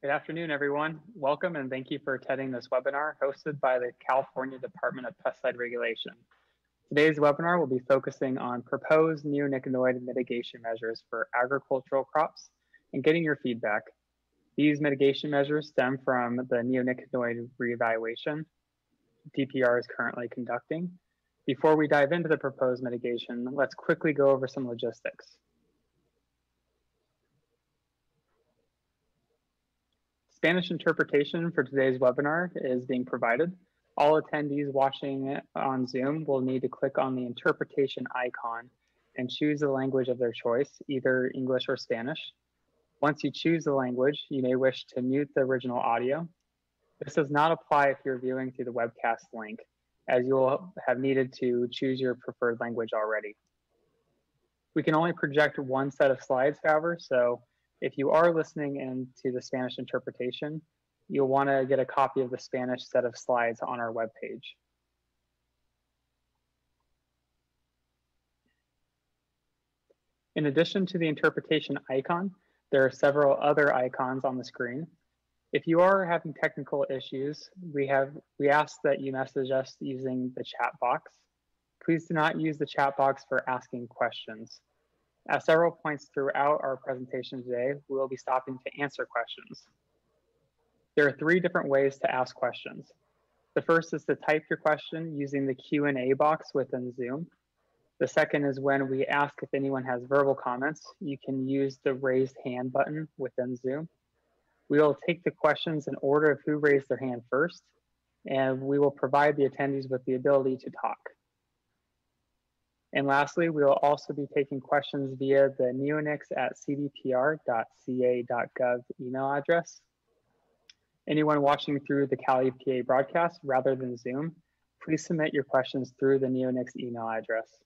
Good afternoon, everyone. Welcome and thank you for attending this webinar hosted by the California Department of Pesticide Regulation. Today's webinar will be focusing on proposed neonicotinoid mitigation measures for agricultural crops and getting your feedback. These mitigation measures stem from the neonicotinoid reevaluation DPR is currently conducting. Before we dive into the proposed mitigation, let's quickly go over some logistics. Spanish interpretation for today's webinar is being provided. All attendees watching on Zoom will need to click on the interpretation icon and choose the language of their choice, either English or Spanish. Once you choose the language, you may wish to mute the original audio. This does not apply if you're viewing through the webcast link, as you will have needed to choose your preferred language already. We can only project one set of slides, however, so if you are listening into the Spanish interpretation, you'll want to get a copy of the Spanish set of slides on our webpage. In addition to the interpretation icon, there are several other icons on the screen. If you are having technical issues, we ask that you message us using the chat box. Please do not use the chat box for asking questions. At several points throughout our presentation today, we will be stopping to answer questions. There are three different ways to ask questions. The first is to type your question using the Q&A box within Zoom. The second is when we ask if anyone has verbal comments, you can use the raised hand button within Zoom. We will take the questions in order of who raised their hand first, and we will provide the attendees with the ability to talk. And lastly, we will also be taking questions via the neonics@cdpr.ca.gov email address. Anyone watching through the Cali PA broadcast rather than Zoom, please submit your questions through the Neonics email address.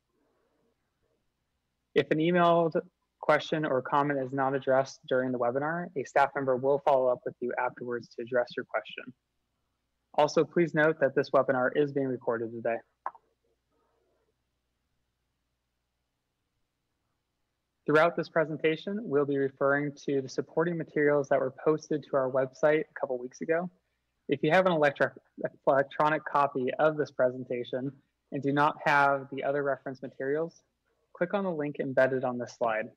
If an emailed question or comment is not addressed during the webinar, a staff member will follow up with you afterwards to address your question. Also, please note that this webinar is being recorded today. Throughout this presentation, we'll be referring to the supporting materials that were posted to our website a couple weeks ago. If you have an electronic copy of this presentation and do not have the other reference materials, click on the link embedded on this slide.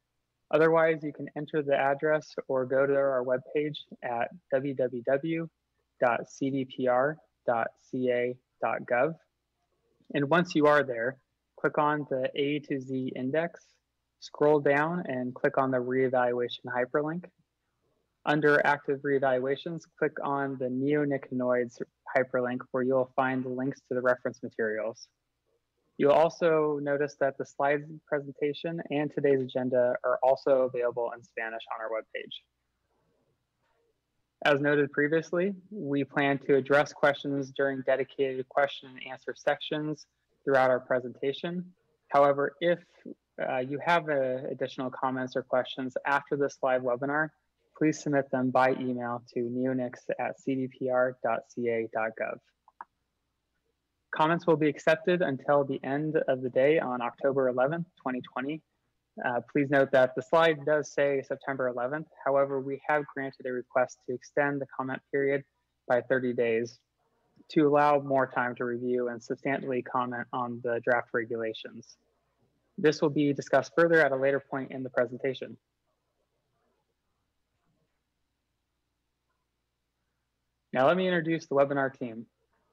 Otherwise, you can enter the address or go to our webpage at www.cdpr.ca.gov. And once you are there, click on the A to Z index, scroll down and click on the Reevaluation hyperlink. Under Active Reevaluations, click on the Neonicotinoids hyperlink where you'll find the links to the reference materials. You'll also notice that the slides presentation and today's agenda are also available in Spanish on our webpage. As noted previously, we plan to address questions during dedicated question and answer sections throughout our presentation. However, if you have additional comments or questions after this live webinar, please submit them by email to neonics@cdpr.ca.gov. Comments will be accepted until the end of the day on October 11th, 2020. Please note that the slide does say September 11th. However, we have granted a request to extend the comment period by 30 days to allow more time to review and substantially comment on the draft regulations. This will be discussed further at a later point in the presentation. Now let me introduce the webinar team.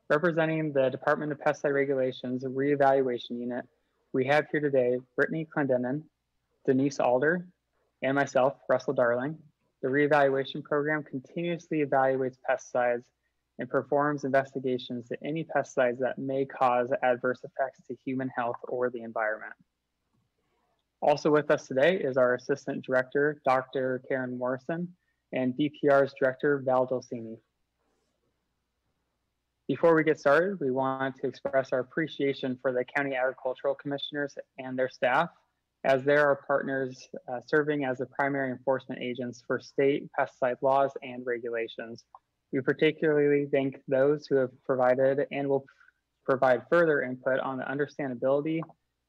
Representing the Department of Pesticide Regulations Reevaluation Unit, we have here today Brittany Clendenin, Denise Alder, and myself, Russell Darling. The reevaluation program continuously evaluates pesticides and performs investigations to any pesticides that may cause adverse effects to human health or the environment. Also with us today is our Assistant Director, Dr. Karen Morrison, and DPR's Director, Val Dulcini. Before we get started, we want to express our appreciation for the County Agricultural Commissioners and their staff, as they're our partners serving as the primary enforcement agents for state pesticide laws and regulations. We particularly thank those who have provided and will provide further input on the understandability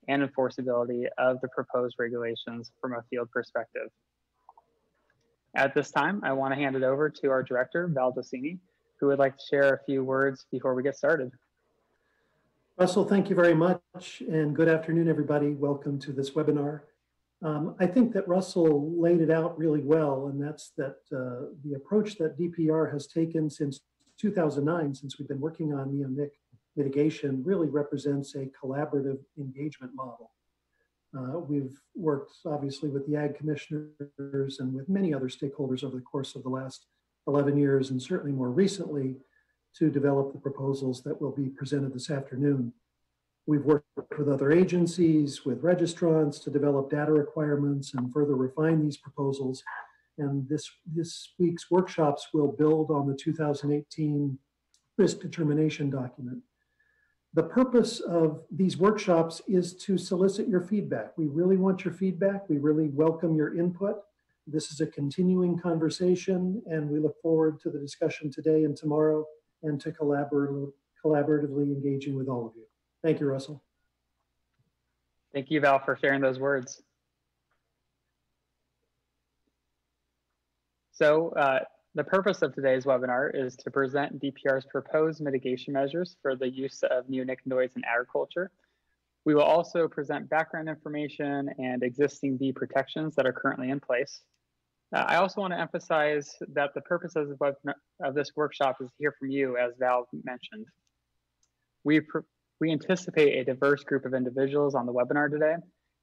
and enforceability of the proposed regulations from a field perspective. At this time, I want to hand it over to our director, Val Docini, who would like to share a few words before we get started. Russell, thank you very much, and good afternoon, everybody. Welcome to this webinar. I think that Russell laid it out really well, and that's that the approach that DPR has taken since 2009, since we've been working on neonic mitigation, really represents a collaborative engagement model. We've worked obviously with the ag commissioners and with many other stakeholders over the course of the last 11 years, and certainly more recently, to develop the proposals that will be presented this afternoon. We've worked with other agencies, with registrants to develop data requirements and further refine these proposals. And this week's workshops will build on the 2018 risk determination document. The purpose of these workshops is to solicit your feedback. We really want your feedback. We really welcome your input. This is a continuing conversation, and we look forward to the discussion today and tomorrow, and to collaboratively engaging with all of you. Thank you, Russell. Thank you, Val, for sharing those words. So the purpose of today's webinar is to present DPR's proposed mitigation measures for the use of neonicotinoids in agriculture. We will also present background information and existing bee protections that are currently in place. I also want to emphasize that the purpose of this workshop is to hear from you, as Val mentioned. We anticipate a diverse group of individuals on the webinar today,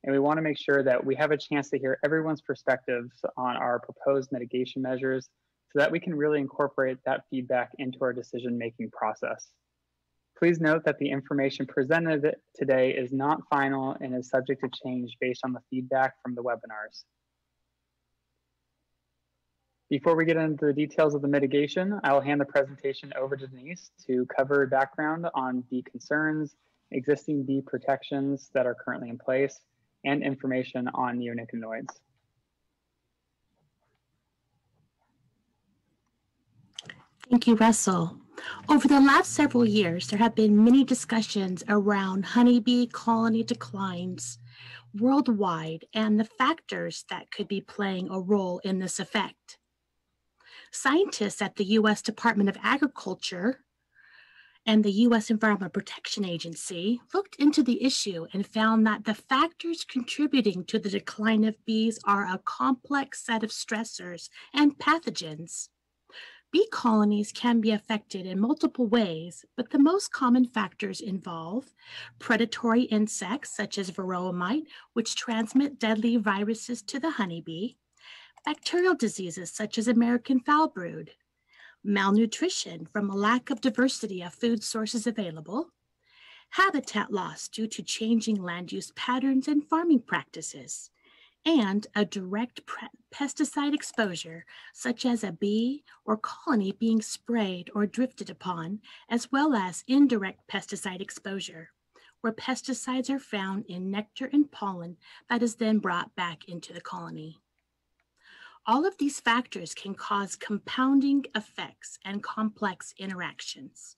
and we want to make sure that we have a chance to hear everyone's perspectives on our proposed mitigation measures so that we can really incorporate that feedback into our decision-making process. Please note that the information presented today is not final and is subject to change based on the feedback from the webinars. Before we get into the details of the mitigation, I will hand the presentation over to Denise to cover background on bee concerns, existing bee protections that are currently in place, and information on neonicotinoids. Thank you, Russell. Over the last several years, there have been many discussions around honeybee colony declines worldwide and the factors that could be playing a role in this effect. Scientists at the U.S. Department of Agriculture and the U.S. Environmental Protection Agency looked into the issue and found that the factors contributing to the decline of bees are a complex set of stressors and pathogens. Bee colonies can be affected in multiple ways, but the most common factors involve predatory insects such as varroa mite, which transmit deadly viruses to the honeybee, bacterial diseases such as American foul brood, malnutrition from a lack of diversity of food sources available, habitat loss due to changing land use patterns and farming practices, and a direct pesticide exposure, such as a bee or colony being sprayed or drifted upon, as well as indirect pesticide exposure, where pesticides are found in nectar and pollen that is then brought back into the colony. All of these factors can cause compounding effects and complex interactions.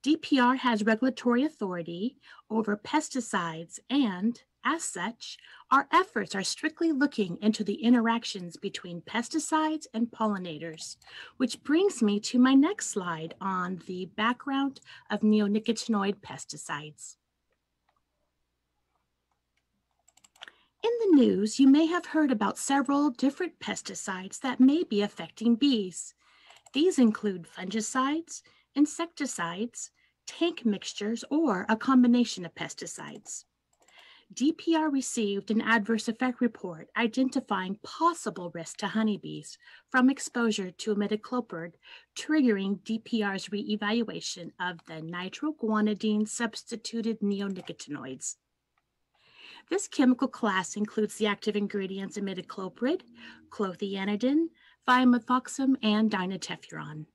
DPR has regulatory authority over pesticides, and as such, our efforts are strictly looking into the interactions between pesticides and pollinators, which brings me to my next slide on the background of neonicotinoid pesticides. In the news, you may have heard about several different pesticides that may be affecting bees. These include fungicides, insecticides, tank mixtures, or a combination of pesticides. DPR received an adverse effect report identifying possible risk to honeybees from exposure to imidacloprid, triggering DPR's reevaluation of the nitroguanidine substituted neonicotinoids. This chemical class includes the active ingredients imidacloprid, clothianidin, thiamethoxam, and dinotefuran.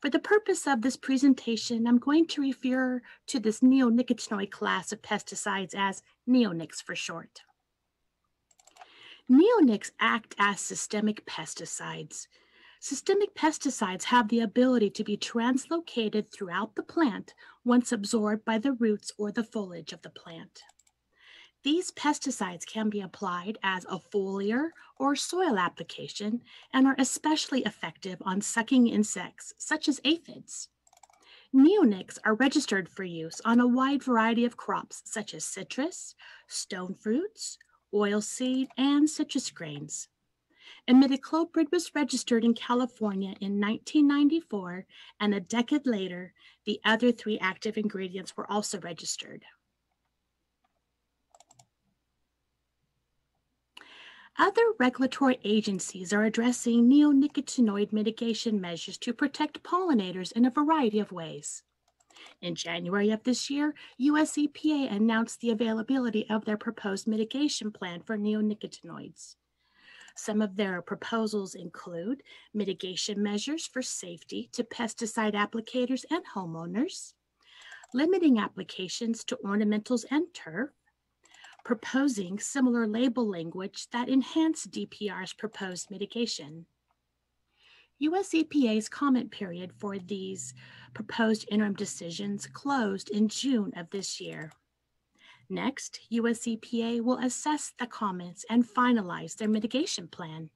For the purpose of this presentation, I'm going to refer to this neonicotinoid class of pesticides as neonics for short. Neonics act as systemic pesticides. Systemic pesticides have the ability to be translocated throughout the plant once absorbed by the roots or the foliage of the plant. These pesticides can be applied as a foliar or soil application and are especially effective on sucking insects such as aphids. Neonics are registered for use on a wide variety of crops such as citrus, stone fruits, oilseed, and citrus grains. Imidacloprid was registered in California in 1994, and a decade later, the other three active ingredients were also registered. Other regulatory agencies are addressing neonicotinoid mitigation measures to protect pollinators in a variety of ways. In January of this year, US EPA announced the availability of their proposed mitigation plan for neonicotinoids. Some of their proposals include mitigation measures for safety to pesticide applicators and homeowners, limiting applications to ornamentals and turf, proposing similar label language that enhance DPR's proposed mitigation. US EPA's comment period for these proposed interim decisions closed in June of this year. Next, US EPA will assess the comments and finalize their mitigation plan.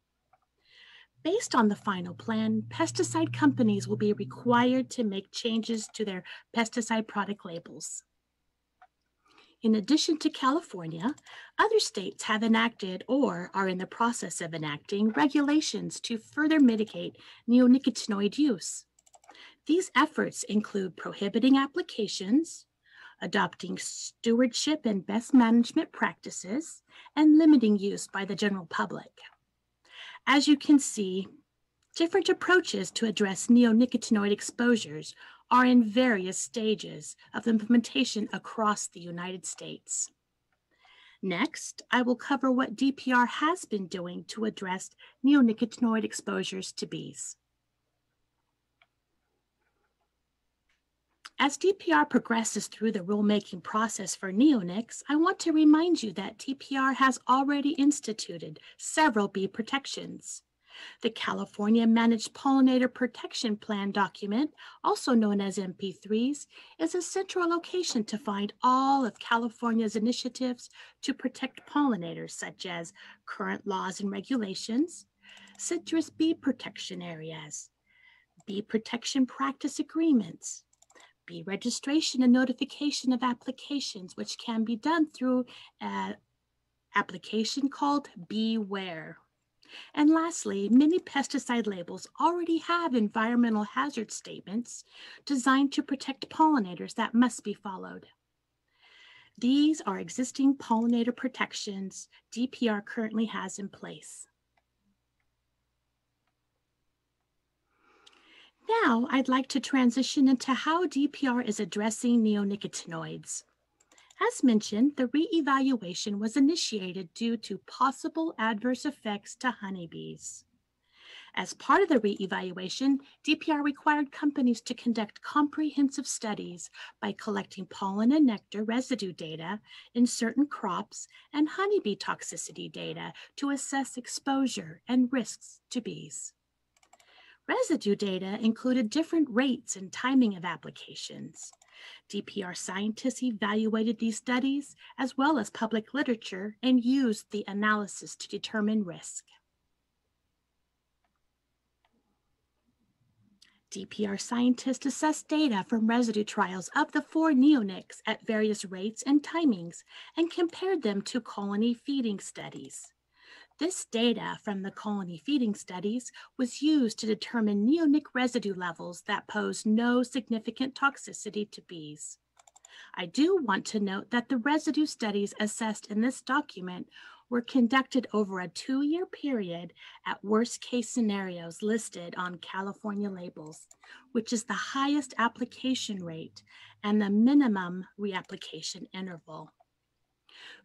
Based on the final plan, pesticide companies will be required to make changes to their pesticide product labels. In addition to California, other states have enacted or are in the process of enacting regulations to further mitigate neonicotinoid use. These efforts include prohibiting applications, adopting stewardship and best management practices, and limiting use by the general public. As you can see, different approaches to address neonicotinoid exposures are in various stages of implementation across the United States. Next, I will cover what DPR has been doing to address neonicotinoid exposures to bees. As DPR progresses through the rulemaking process for neonics, I want to remind you that DPR has already instituted several bee protections. The California Managed Pollinator Protection Plan document, also known as MP3s, is a central location to find all of California's initiatives to protect pollinators, such as current laws and regulations, citrus bee protection areas, bee protection practice agreements, bee registration and notification of applications, which can be done through an application called Beware. And lastly, many pesticide labels already have environmental hazard statements designed to protect pollinators that must be followed. These are existing pollinator protections DPR currently has in place. Now, I'd like to transition into how DPR is addressing neonicotinoids. As mentioned, the reevaluation was initiated due to possible adverse effects to honeybees. As part of the reevaluation, DPR required companies to conduct comprehensive studies by collecting pollen and nectar residue data in certain crops and honeybee toxicity data to assess exposure and risks to bees. Residue data included different rates and timing of applications. DPR scientists evaluated these studies as well as public literature and used the analysis to determine risk. DPR scientists assessed data from residue trials of the 4 neonics at various rates and timings and compared them to colony feeding studies. This data from the colony feeding studies was used to determine neonic residue levels that pose no significant toxicity to bees. I do want to note that the residue studies assessed in this document were conducted over a 2-year period at worst-case scenarios listed on California labels, which is the highest application rate and the minimum reapplication interval.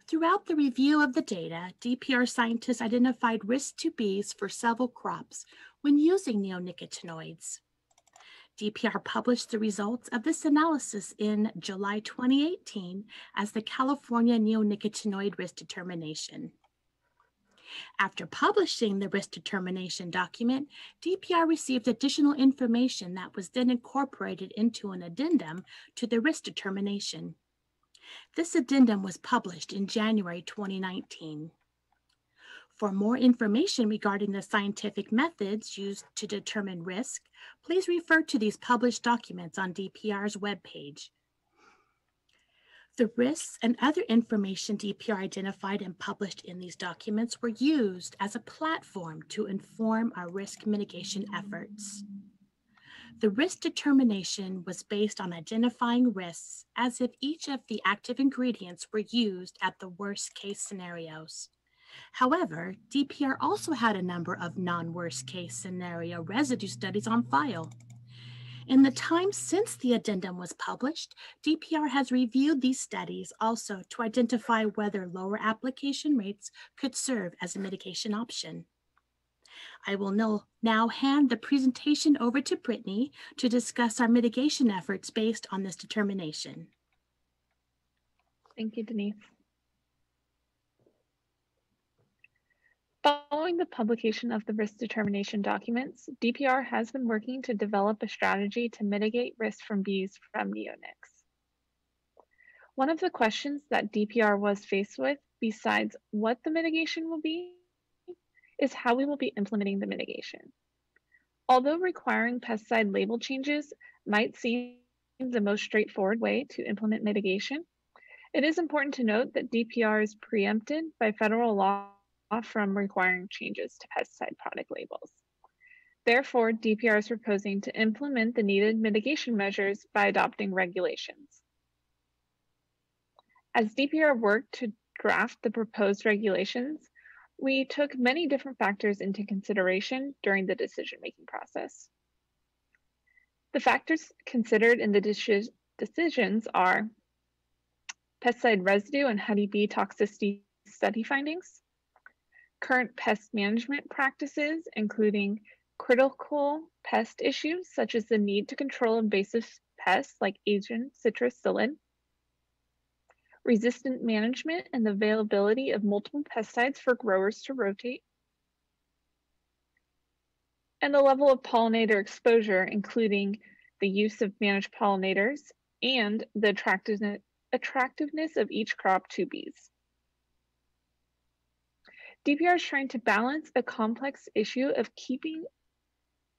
Throughout the review of the data, DPR scientists identified risks to bees for several crops when using neonicotinoids. DPR published the results of this analysis in July 2018 as the California Neonicotinoid Risk Determination. After publishing the risk determination document, DPR received additional information that was then incorporated into an addendum to the risk determination. This addendum was published in January 2019. For more information regarding the scientific methods used to determine risk, please refer to these published documents on DPR's webpage. The risks and other information DPR identified and published in these documents were used as a platform to inform our risk mitigation efforts. The risk determination was based on identifying risks as if each of the active ingredients were used at the worst case scenarios. However, DPR also had a number of non-worst case scenario residue studies on file. In the time since the addendum was published, DPR has reviewed these studies also to identify whether lower application rates could serve as a mitigation option. I will now hand the presentation over to Brittany to discuss our mitigation efforts based on this determination. Thank you, Denise. Following the publication of the risk determination documents, DPR has been working to develop a strategy to mitigate risk from bees from neonics. One of the questions that DPR was faced with, besides what the mitigation will be, is how we will be implementing the mitigation. Although requiring pesticide label changes might seem the most straightforward way to implement mitigation, it is important to note that DPR is preempted by federal law from requiring changes to pesticide product labels. Therefore, DPR is proposing to implement the needed mitigation measures by adopting regulations. As DPR worked to draft the proposed regulations, we took many different factors into consideration during the decision-making process. The factors considered in the decisions are pesticide residue and honeybee toxicity study findings, current pest management practices, including critical pest issues such as the need to control invasive pests like Asian citrus psyllid, resistant management and the availability of multiple pesticides for growers to rotate, and the level of pollinator exposure, including the use of managed pollinators and the attractiveness of each crop to bees. DPR is trying to balance a complex issue of keeping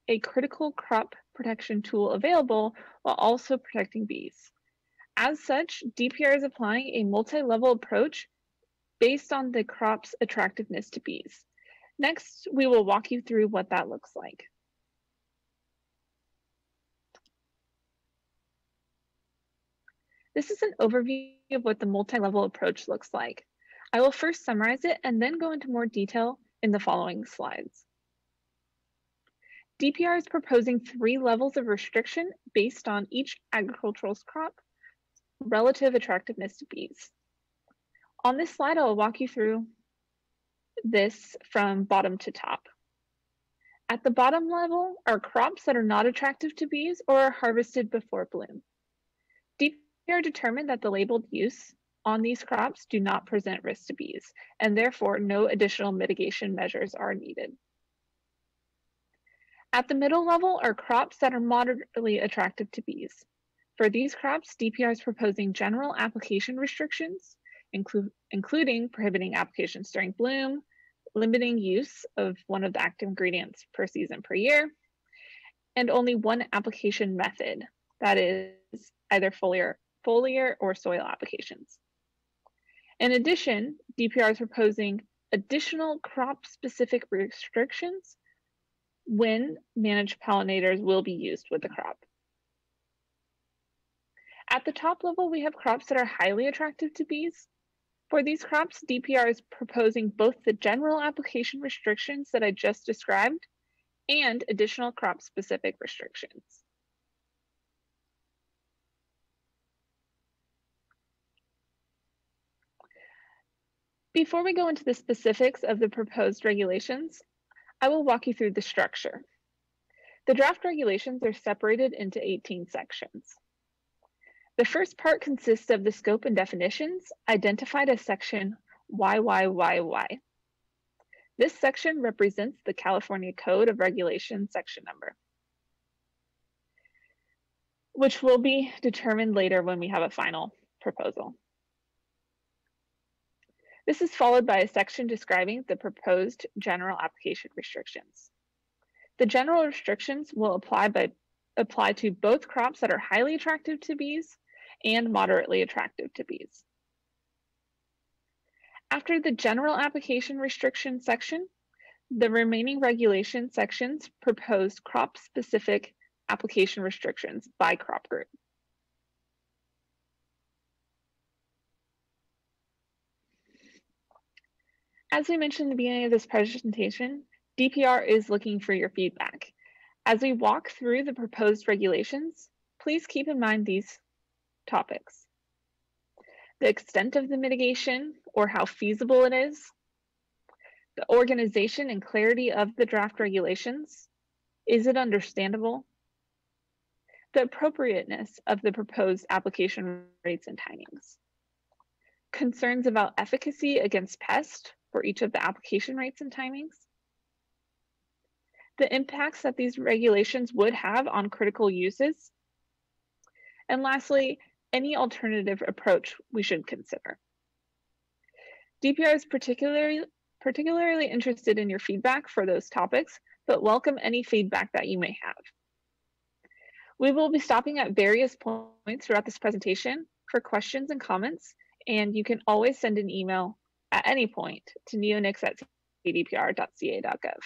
a critical crop protection tool available while also protecting bees. As such, DPR is applying a multi-level approach based on the crop's attractiveness to bees. Next, we will walk you through what that looks like. This is an overview of what the multi-level approach looks like. I will first summarize it and then go into more detail in the following slides. DPR is proposing 3 levels of restriction based on each agricultural crop relative attractiveness to bees. On this slide, I will walk you through this from bottom to top. At the bottom level are crops that are not attractive to bees or are harvested before bloom. DPR determined that the labeled use on these crops do not present risk to bees, and therefore no additional mitigation measures are needed. At the middle level are crops that are moderately attractive to bees. For these crops, DPR is proposing general application restrictions, including prohibiting applications during bloom, limiting use of one of the active ingredients per season per year, and only one application method, that is either foliar or soil applications. In addition, DPR is proposing additional crop-specific restrictions when managed pollinators will be used with the crop. At the top level, we have crops that are highly attractive to bees. For these crops, DPR is proposing both the general application restrictions that I just described and additional crop-specific restrictions. Before we go into the specifics of the proposed regulations, I will walk you through the structure. The draft regulations are separated into 18 sections. The first part consists of the scope and definitions, identified as section YYYY. This section represents the California Code of Regulations section number, which will be determined later when we have a final proposal. This is followed by a section describing the proposed general application restrictions. The general restrictions will apply to both crops that are highly attractive to bees and moderately attractive to bees. After the general application restriction section, the remaining regulation sections propose crop-specific application restrictions by crop group. As we mentioned at the beginning of this presentation, DPR is looking for your feedback. As we walk through the proposed regulations, please keep in mind these topics: the extent of the mitigation or how feasible it is, the organization and clarity of the draft regulations, is it understandable, the appropriateness of the proposed application rates and timings, concerns about efficacy against pest for each of the application rates and timings, the impacts that these regulations would have on critical uses, and lastly, any alternative approach we should consider. DPR is particularly interested in your feedback for those topics, but welcome any feedback that you may have. We will be stopping at various points throughout this presentation for questions and comments, and you can always send an email at any point to neonics@cdpr.ca.gov.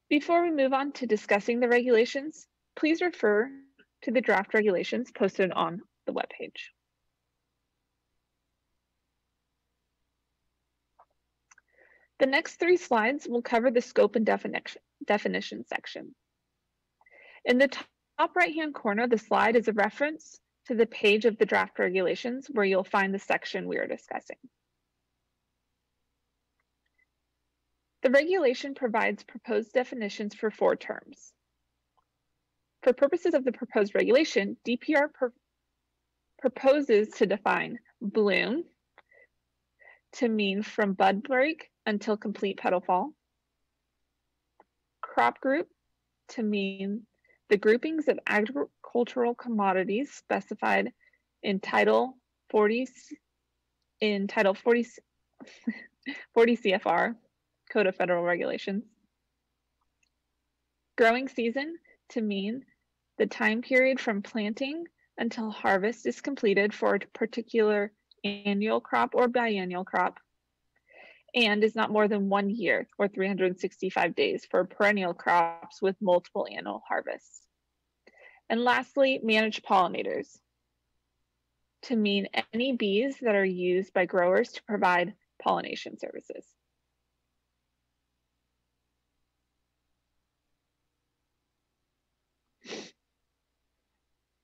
Before we move on to discussing the regulations, please refer to the draft regulations posted on the webpage. The next 3 slides will cover the scope and definition section. In the top right-hand corner of the slide is a reference to the page of the draft regulations where you'll find the section we are discussing. The regulation provides proposed definitions for 4 terms. For purposes of the proposed regulation, DPR proposes to define bloom to mean from bud break until complete petal fall, crop group to mean the groupings of agricultural commodities specified in Title 40 CFR, Code of Federal Regulations. Growing season to mean the time period from planting until harvest is completed for a particular annual crop or biennial crop, and is not more than 1 year or 365 days for perennial crops with multiple annual harvests. And lastly, managed pollinators to mean any bees that are used by growers to provide pollination services.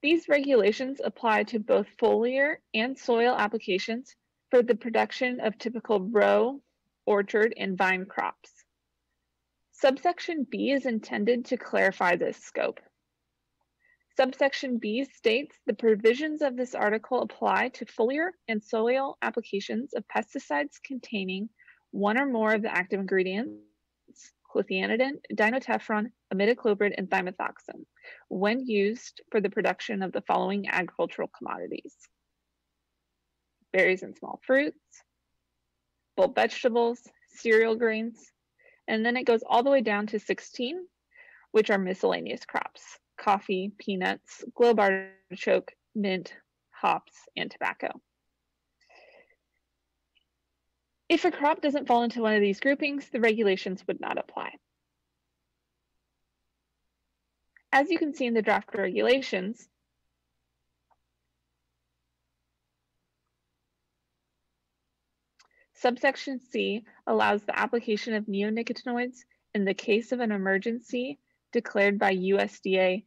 These regulations apply to both foliar and soil applications for the production of typical row, orchard, and vine crops. Subsection B is intended to clarify this scope. Subsection B states the provisions of this article apply to foliar and soil applications of pesticides containing one or more of the active ingredients, clethianidin, dinotefron, imidacloprid, and thimethoxam, when used for the production of the following agricultural commodities: berries and small fruits, bulb vegetables, cereal grains, and then it goes all the way down to 16, which are miscellaneous crops: coffee, peanuts, globe artichoke, mint, hops, and tobacco. If a crop doesn't fall into one of these groupings, the regulations would not apply. As you can see in the draft regulations, subsection C allows the application of neonicotinoids in the case of an emergency declared by USDA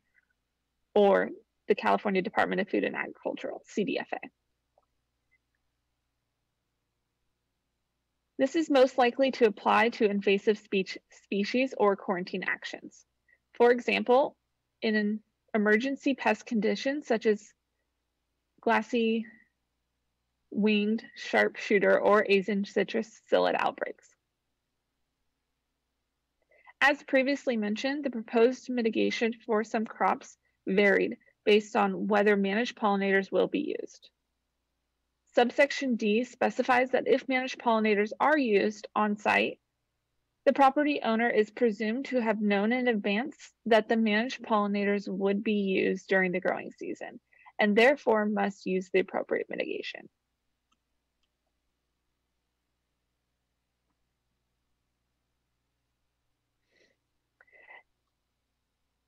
or the California Department of Food and Agriculture, CDFA. This is most likely to apply to invasive species or quarantine actions. For example, in an emergency pest condition such as glassy winged sharpshooter or Asian citrus psyllid outbreaks. As previously mentioned, the proposed mitigation for some crops varied based on whether managed pollinators will be used. Subsection D specifies that if managed pollinators are used on site, the property owner is presumed to have known in advance that the managed pollinators would be used during the growing season, and therefore must use the appropriate mitigation.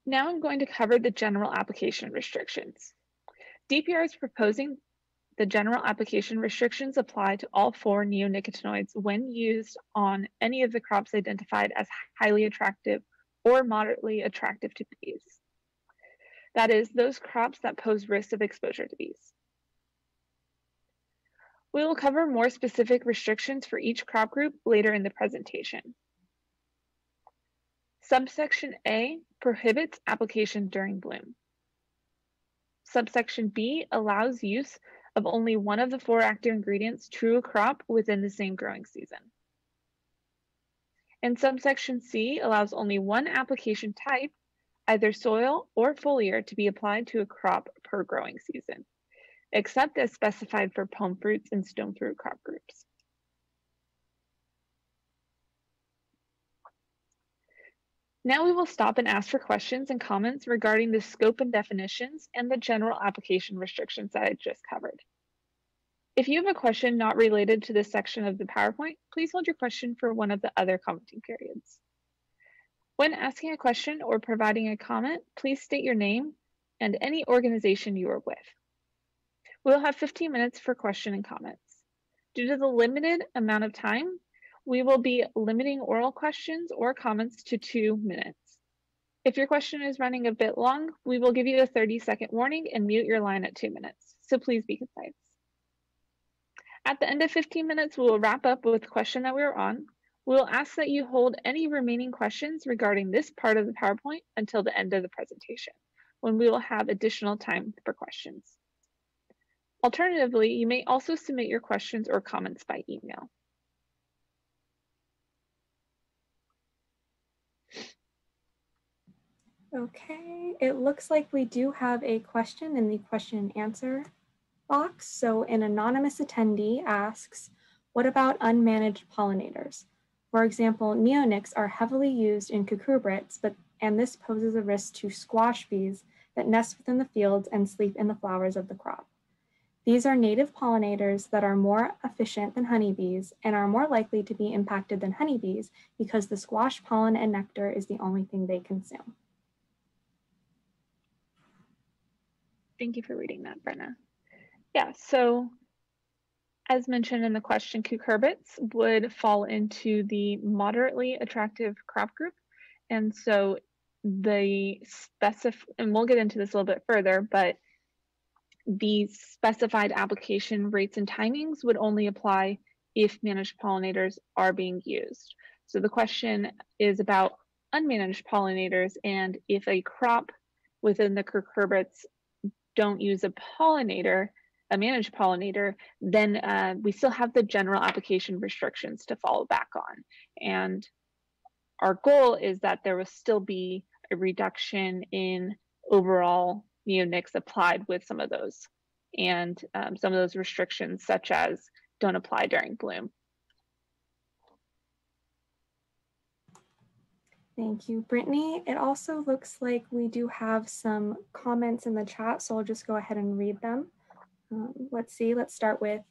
Now I'm going to cover the general application restrictions. DPR is proposing the general application restrictions apply to all 4 neonicotinoids when used on any of the crops identified as highly attractive or moderately attractive to bees. That is, those crops that pose risks of exposure to bees. We will cover more specific restrictions for each crop group later in the presentation. Subsection A prohibits application during bloom. Subsection B allows use of only one of the 4 active ingredients to a crop within the same growing season. And subsection C allows only one application type, either soil or foliar, to be applied to a crop per growing season, except as specified for palm fruits and stone fruit crop groups. Now we will stop and ask for questions and comments regarding the scope and definitions and the general application restrictions that I just covered. If you have a question not related to this section of the PowerPoint, please hold your question for one of the other commenting periods. When asking a question or providing a comment, please state your name and any organization you are with. We'll have 15 minutes for question and comments. Due to the limited amount of time, we will be limiting oral questions or comments to 2 minutes. If your question is running a bit long, we will give you a 30-second warning and mute your line at 2 minutes, so please be concise. At the end of 15 minutes, we will wrap up with the question that we are on. We will ask that you hold any remaining questions regarding this part of the PowerPoint until the end of the presentation, when we will have additional time for questions. Alternatively, you may also submit your questions or comments by email. Okay, it looks like we do have a question in the question and answer box. So an anonymous attendee asks, what about unmanaged pollinators? For example, neonics are heavily used in cucurbits, and this poses a risk to squash bees that nest within the fields and sleep in the flowers of the crop. These are native pollinators that are more efficient than honeybees and are more likely to be impacted than honeybees because the squash pollen and nectar is the only thing they consume. Thank you for reading that, Brenna. Yeah, so as mentioned in the question, cucurbits would fall into the moderately attractive crop group. And so and we'll get into this a little bit further, but the specified application rates and timings would only apply if managed pollinators are being used. So the question is about unmanaged pollinators, and if a crop within the cucurbits don't use a managed pollinator, then we still have the general application restrictions to follow back on. And our goal is that there will still be a reduction in overall neonics applied with some of those, and some of those restrictions, such as don't apply during bloom. Thank you, Brittany. It also looks like we do have some comments in the chat, so I'll just go ahead and read them. Let's start with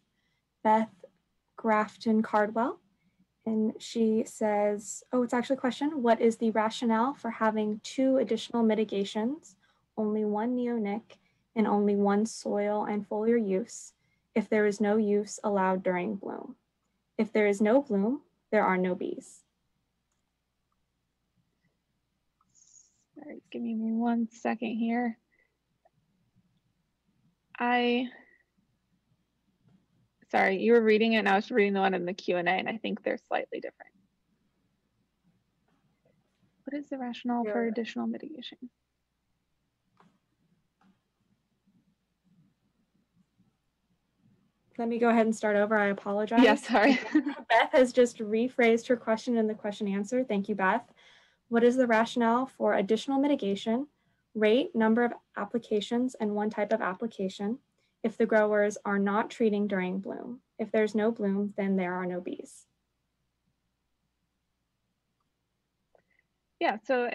Beth Grafton Cardwell. And she says, oh, it's actually a question. What is the rationale for having 2 additional mitigations, only 1 neonic and only 1 soil and foliar use, if there is no use allowed during bloom? If there is no bloom, there are no bees. Sorry, give me 1 second here. Sorry, you were reading it and I was reading the one in the Q&A, and I think they're slightly different. What is the rationale for additional mitigation? Let me go ahead and start over. I apologize. Yeah, sorry. Beth has just rephrased her question in the question answer. Thank you, Beth. What is the rationale for additional mitigation, rate, number of applications, and 1 type of application? if the growers are not treating during bloom. If there's no bloom, then there are no bees. Yeah, so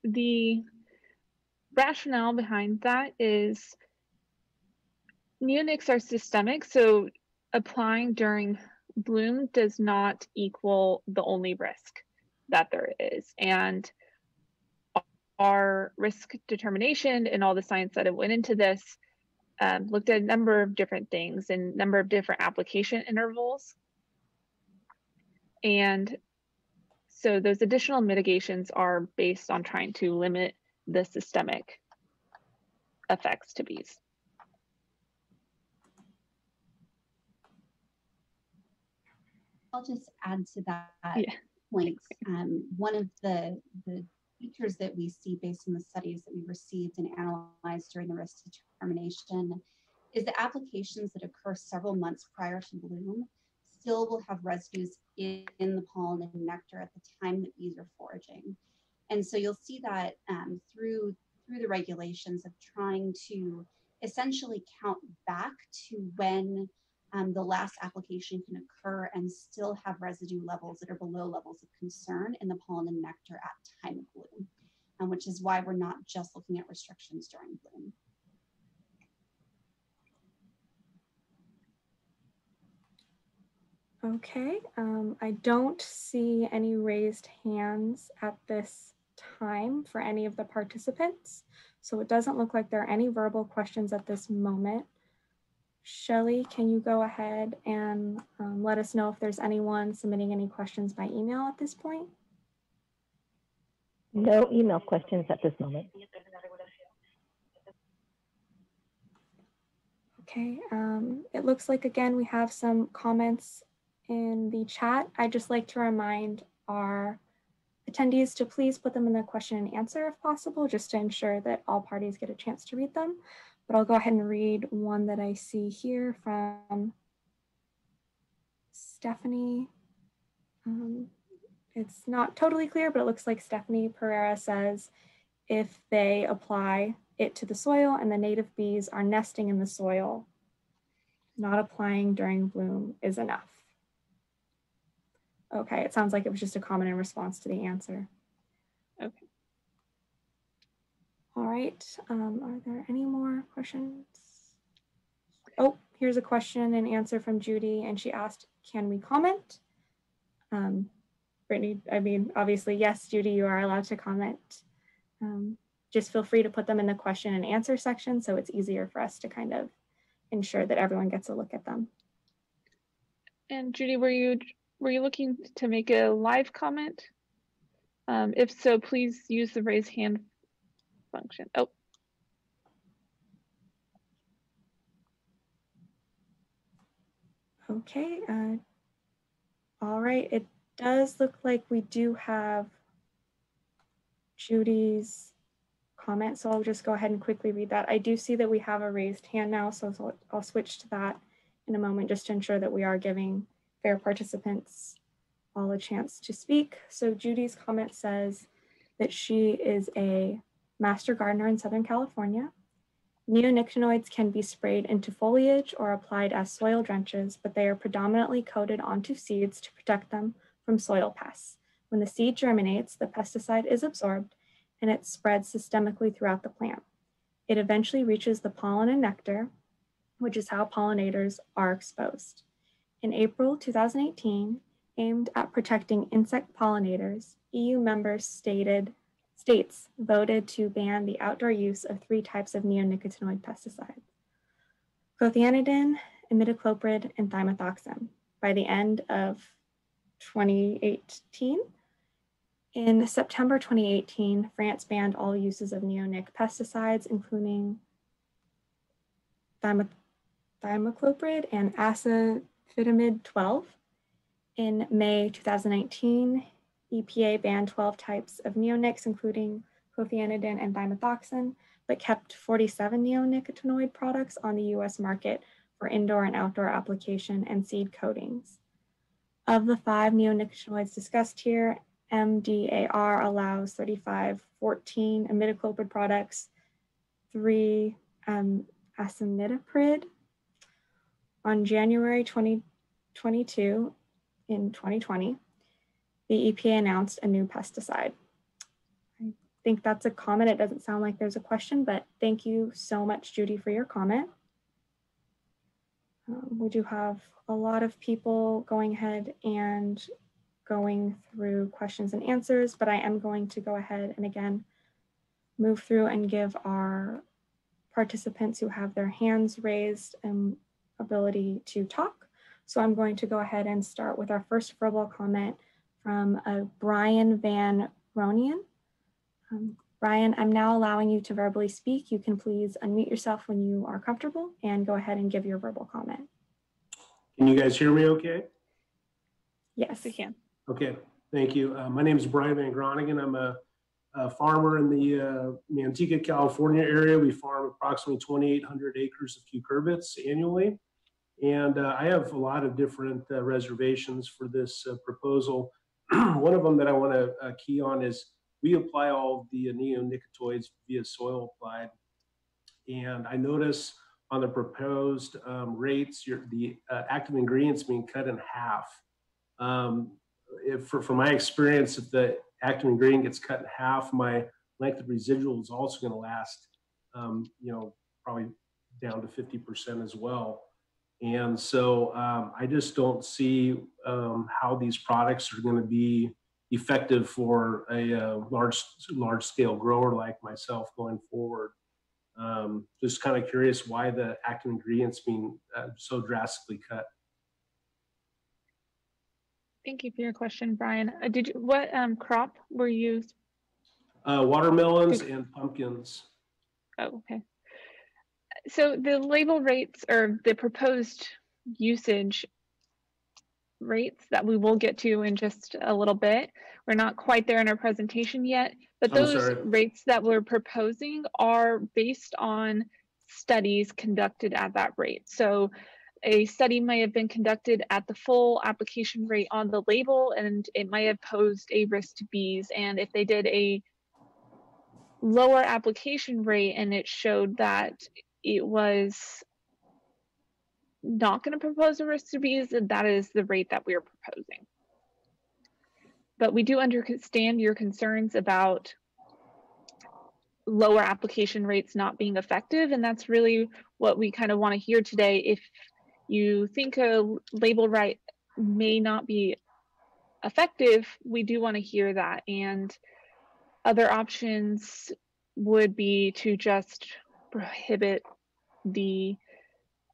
the rationale behind that is neonics are systemic, so applying during bloom does not equal the only risk that there is. And our risk determination and all the science that went into this looked at a number of different things and a number of different application intervals. And so those additional mitigations are based on trying to limit the systemic effects to bees. I'll just add to that Yeah. point. One of the features that we see based on the studies that we received and analyzed during the risk determination is the applications that occur several months prior to bloom still will have residues in the pollen and nectar at the time that bees are foraging. And so you'll see that through the regulations of trying to essentially count back to when the last application can occur and still have residue levels that are below levels of concern in the pollen and nectar at time of bloom, which is why we're not just looking at restrictions during bloom. Okay, I don't see any raised hands at this time for any of the participants. So it doesn't look like there are any verbal questions at this moment. Shelley, can you go ahead and let us know if there's anyone submitting any questions by email at this point? No email questions at this moment. Okay, it looks like, again, we have some comments in the chat. I'd just like to remind our attendees to please put them in the question and answer if possible, just to ensure that all parties get a chance to read them. But I'll go ahead and read one that I see here from Stephanie. It's not totally clear, but it looks like Stephanie Pereira says, if they apply it to the soil and the native bees are nesting in the soil, not applying during bloom is enough. Okay, it sounds like it was just a comment in response to the answer. Okay. All right, are there any more questions? Oh, here's a question and answer from Judy, and she asked, can we comment? Brittany, I mean, obviously, yes, Judy, you are allowed to comment. Just feel free to put them in the question and answer section so it's easier for us to kind of ensure that everyone gets a look at them. And Judy, were you looking to make a live comment? If so, please use the raise hand function. Oh. Okay, all right, it does look like we do have Judy's comment, so I'll just go ahead and quickly read that. I do see that we have a raised hand now, so I'll switch to that in a moment just to ensure that we are giving fair participants all a chance to speak. So Judy's comment says that she is a master gardener in Southern California. Neonicotinoids can be sprayed into foliage or applied as soil drenches, but they are predominantly coated onto seeds to protect them from soil pests. When the seed germinates, the pesticide is absorbed and it spreads systemically throughout the plant. It eventually reaches the pollen and nectar, which is how pollinators are exposed. In April 2018, aimed at protecting insect pollinators, EU member states voted to ban the outdoor use of 3 types of neonicotinoid pesticides: clothianidin, imidacloprid, and thimethoxam by the end of 2018. In September 2018, France banned all uses of neonic pesticides, including thimethoxam and acifidamide 12. In May 2019, EPA banned 12 types of neonics, including clothianidin and thimethoxam, but kept 47 neonicotinoid products on the US market for indoor and outdoor application and seed coatings. Of the 5 neonicotinoids discussed here, MDAR allows 3514 imidacloprid products, 3 acinetoprid on January 2022, in 2020, the EPA announced a new pesticide. I think that's a comment. It doesn't sound like there's a question, but thank you so much, Judy, for your comment. We do have a lot of people going ahead and going through questions and answers, but I am going to go ahead and again, move through and give our participants who have their hands raised an ability to talk. So I'm going to go ahead and start with our first verbal comment from Brian Van Ronian. Brian, I'm now allowing you to verbally speak. You can please unmute yourself when you are comfortable and go ahead and give your verbal comment. Can you guys hear me okay? Yes, we can. Okay, thank you. My name is Brian Van Groningen. I'm a farmer in the Manteca, California area. We farm approximately 2,800 acres of cucurbits annually. And I have a lot of different reservations for this proposal. One of them that I want to key on is we apply all of the neonicotinoids via soil applied. And I notice on the proposed rates, the active ingredients being cut in half. From my experience, if the active ingredient gets cut in half, my length of residual is also going to last, probably down to 50% as well. And so I just don't see how these products are going to be effective for a large scale grower like myself going forward. Just kind of curious why the active ingredients being so drastically cut. Thank you for your question, Brian. What crop were used? Watermelons and pumpkins. Oh, okay. So the label rates or the proposed usage rates that we will get to in just a little bit, we're not quite there in our presentation yet, but those rates that we're proposing are based on studies conducted at that rate. So a study may have been conducted at the full application rate on the label, and it might have posed a risk to bees. And if they did a lower application rate and it showed that it was not going to propose a risk to bees, that is the rate that we are proposing. But we do understand your concerns about lower application rates not being effective, and that's really what we kind of want to hear today. If you think a label rate may not be effective, we do want to hear that. And other options would be to just prohibit the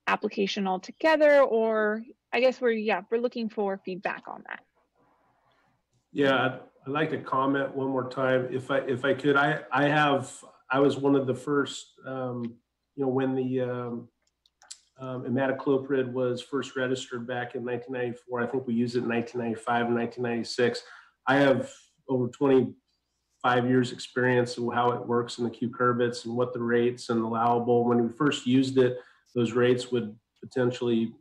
application altogether, or I guess we're looking for feedback on that. Yeah, I'd like to comment one more time, if I could. I was one of the first, when the imidacloprid was first registered back in 1994. I think we used it in 1995 and 1996. I have over 25 years experience of how it works in the cucurbits and what the rates and allowable. When we first used it, those rates would potentially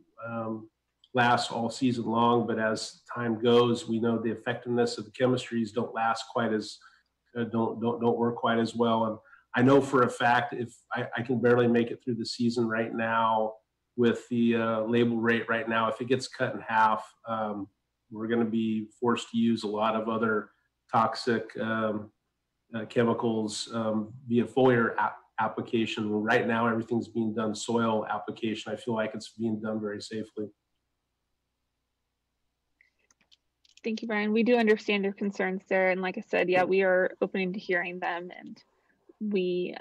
last all season long, but as time goes, we know the effectiveness of the chemistries don't last quite as don't work quite as well. And I know for a fact, if I can barely make it through the season right now with the label rate right now, if it gets cut in half, we're going to be forced to use a lot of other toxic chemicals via foliar application. Right now, everything's being done soil application. I feel like it's being done very safely. Thank you, Brian. We do understand your concerns there. And like I said, yeah, we are open to hearing them. And we,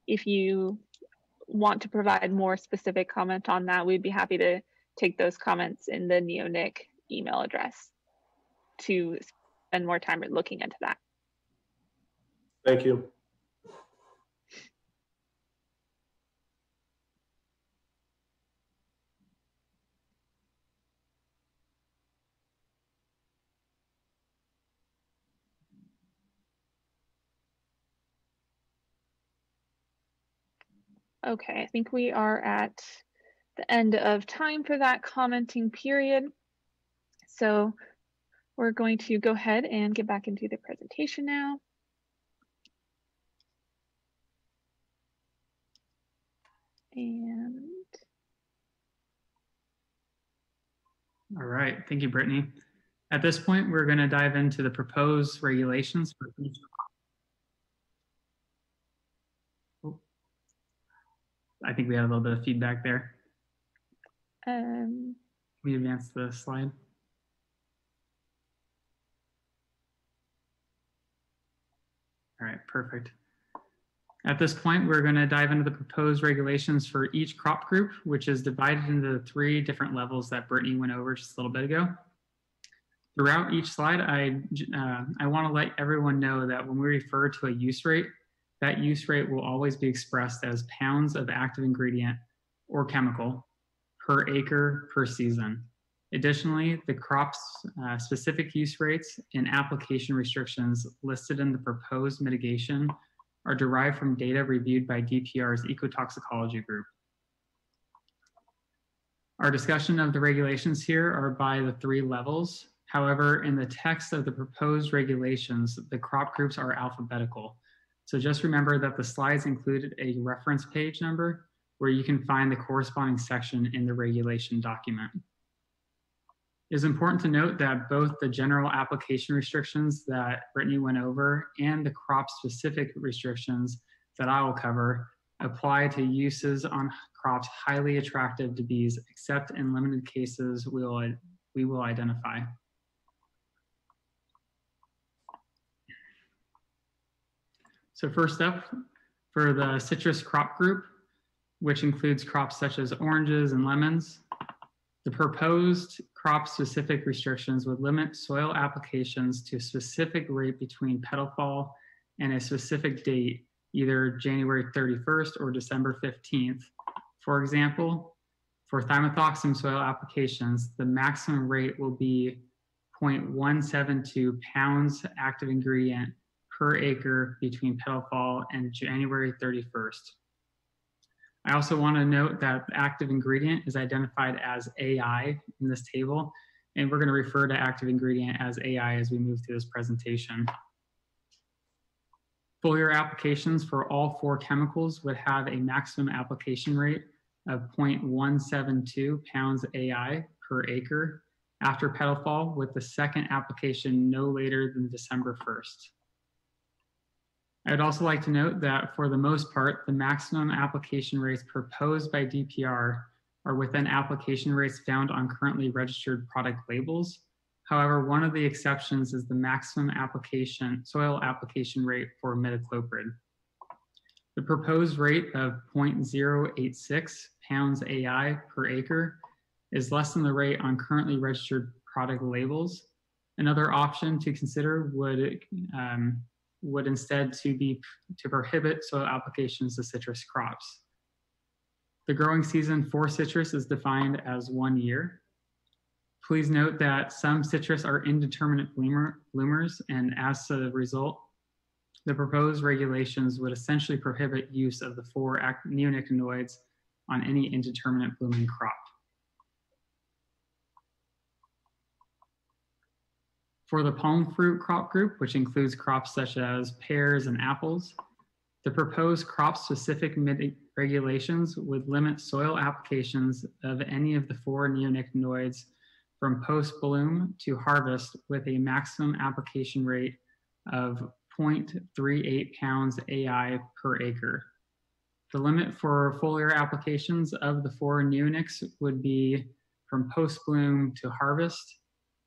if you want to provide more specific comment on that, we'd be happy to take those comments in the Neonic email address to spend more time looking into that. Thank you. Okay, I think we are at the end of time for that commenting period. So we're going to go ahead and get back into the presentation now. And All right, thank you, Brittany. At this point, we're going to dive into the proposed regulations for each crop. I think we had a little bit of feedback there. Can we advance the slide? All right, perfect. At this point, we're going to dive into the proposed regulations for each crop group, which is divided into 3 different levels that Brittany went over just a little bit ago. Throughout each slide, I want to let everyone know that when we refer to a use rate, that use rate will always be expressed as pounds of active ingredient or chemical per acre per season. Additionally, the crop's specific use rates and application restrictions listed in the proposed mitigation are derived from data reviewed by DPR's ecotoxicology group. Our discussion of the regulations here are by the 3 levels. However, in the text of the proposed regulations, the crop groups are alphabetical. So just remember that the slides included a reference page number where you can find the corresponding section in the regulation document. It is important to note that both the general application restrictions that Brittany went over and the crop-specific restrictions that I will cover apply to uses on crops highly attractive to bees, except in limited cases we will identify. So first up, for the citrus crop group, which includes crops such as oranges and lemons, the proposed crop-specific restrictions would limit soil applications to a specific rate between petal fall and a specific date, either January 31st or December 15th. For example, for thimethoxam soil applications, the maximum rate will be 0.172 pounds active ingredient per acre between petal fall and January 31st. I also want to note that the active ingredient is identified as AI in this table, and we're going to refer to active ingredient as AI as we move through this presentation. Foliar applications for all 4 chemicals would have a maximum application rate of 0.172 pounds AI per acre after petal fall, with the second application no later than December 1st. I'd also like to note that for the most part, the maximum application rates proposed by DPR are within application rates found on currently registered product labels. However, one of the exceptions is the maximum soil application rate for imidacloprid. The proposed rate of 0.086 pounds AI per acre is less than the rate on currently registered product labels. Another option to consider would instead to prohibit soil applications to citrus crops. The growing season for citrus is defined as 1 year. Please note that some citrus are indeterminate bloomers, and as a result, the proposed regulations would essentially prohibit use of the 4 neonicotinoids on any indeterminate blooming crop. For the palm fruit crop group, which includes crops such as pears and apples, the proposed crop-specific regulations would limit soil applications of any of the 4 neonicotinoids from post-bloom to harvest with a maximum application rate of 0.38 pounds AI per acre. The limit for foliar applications of the 4 neonics would be from post-bloom to harvest,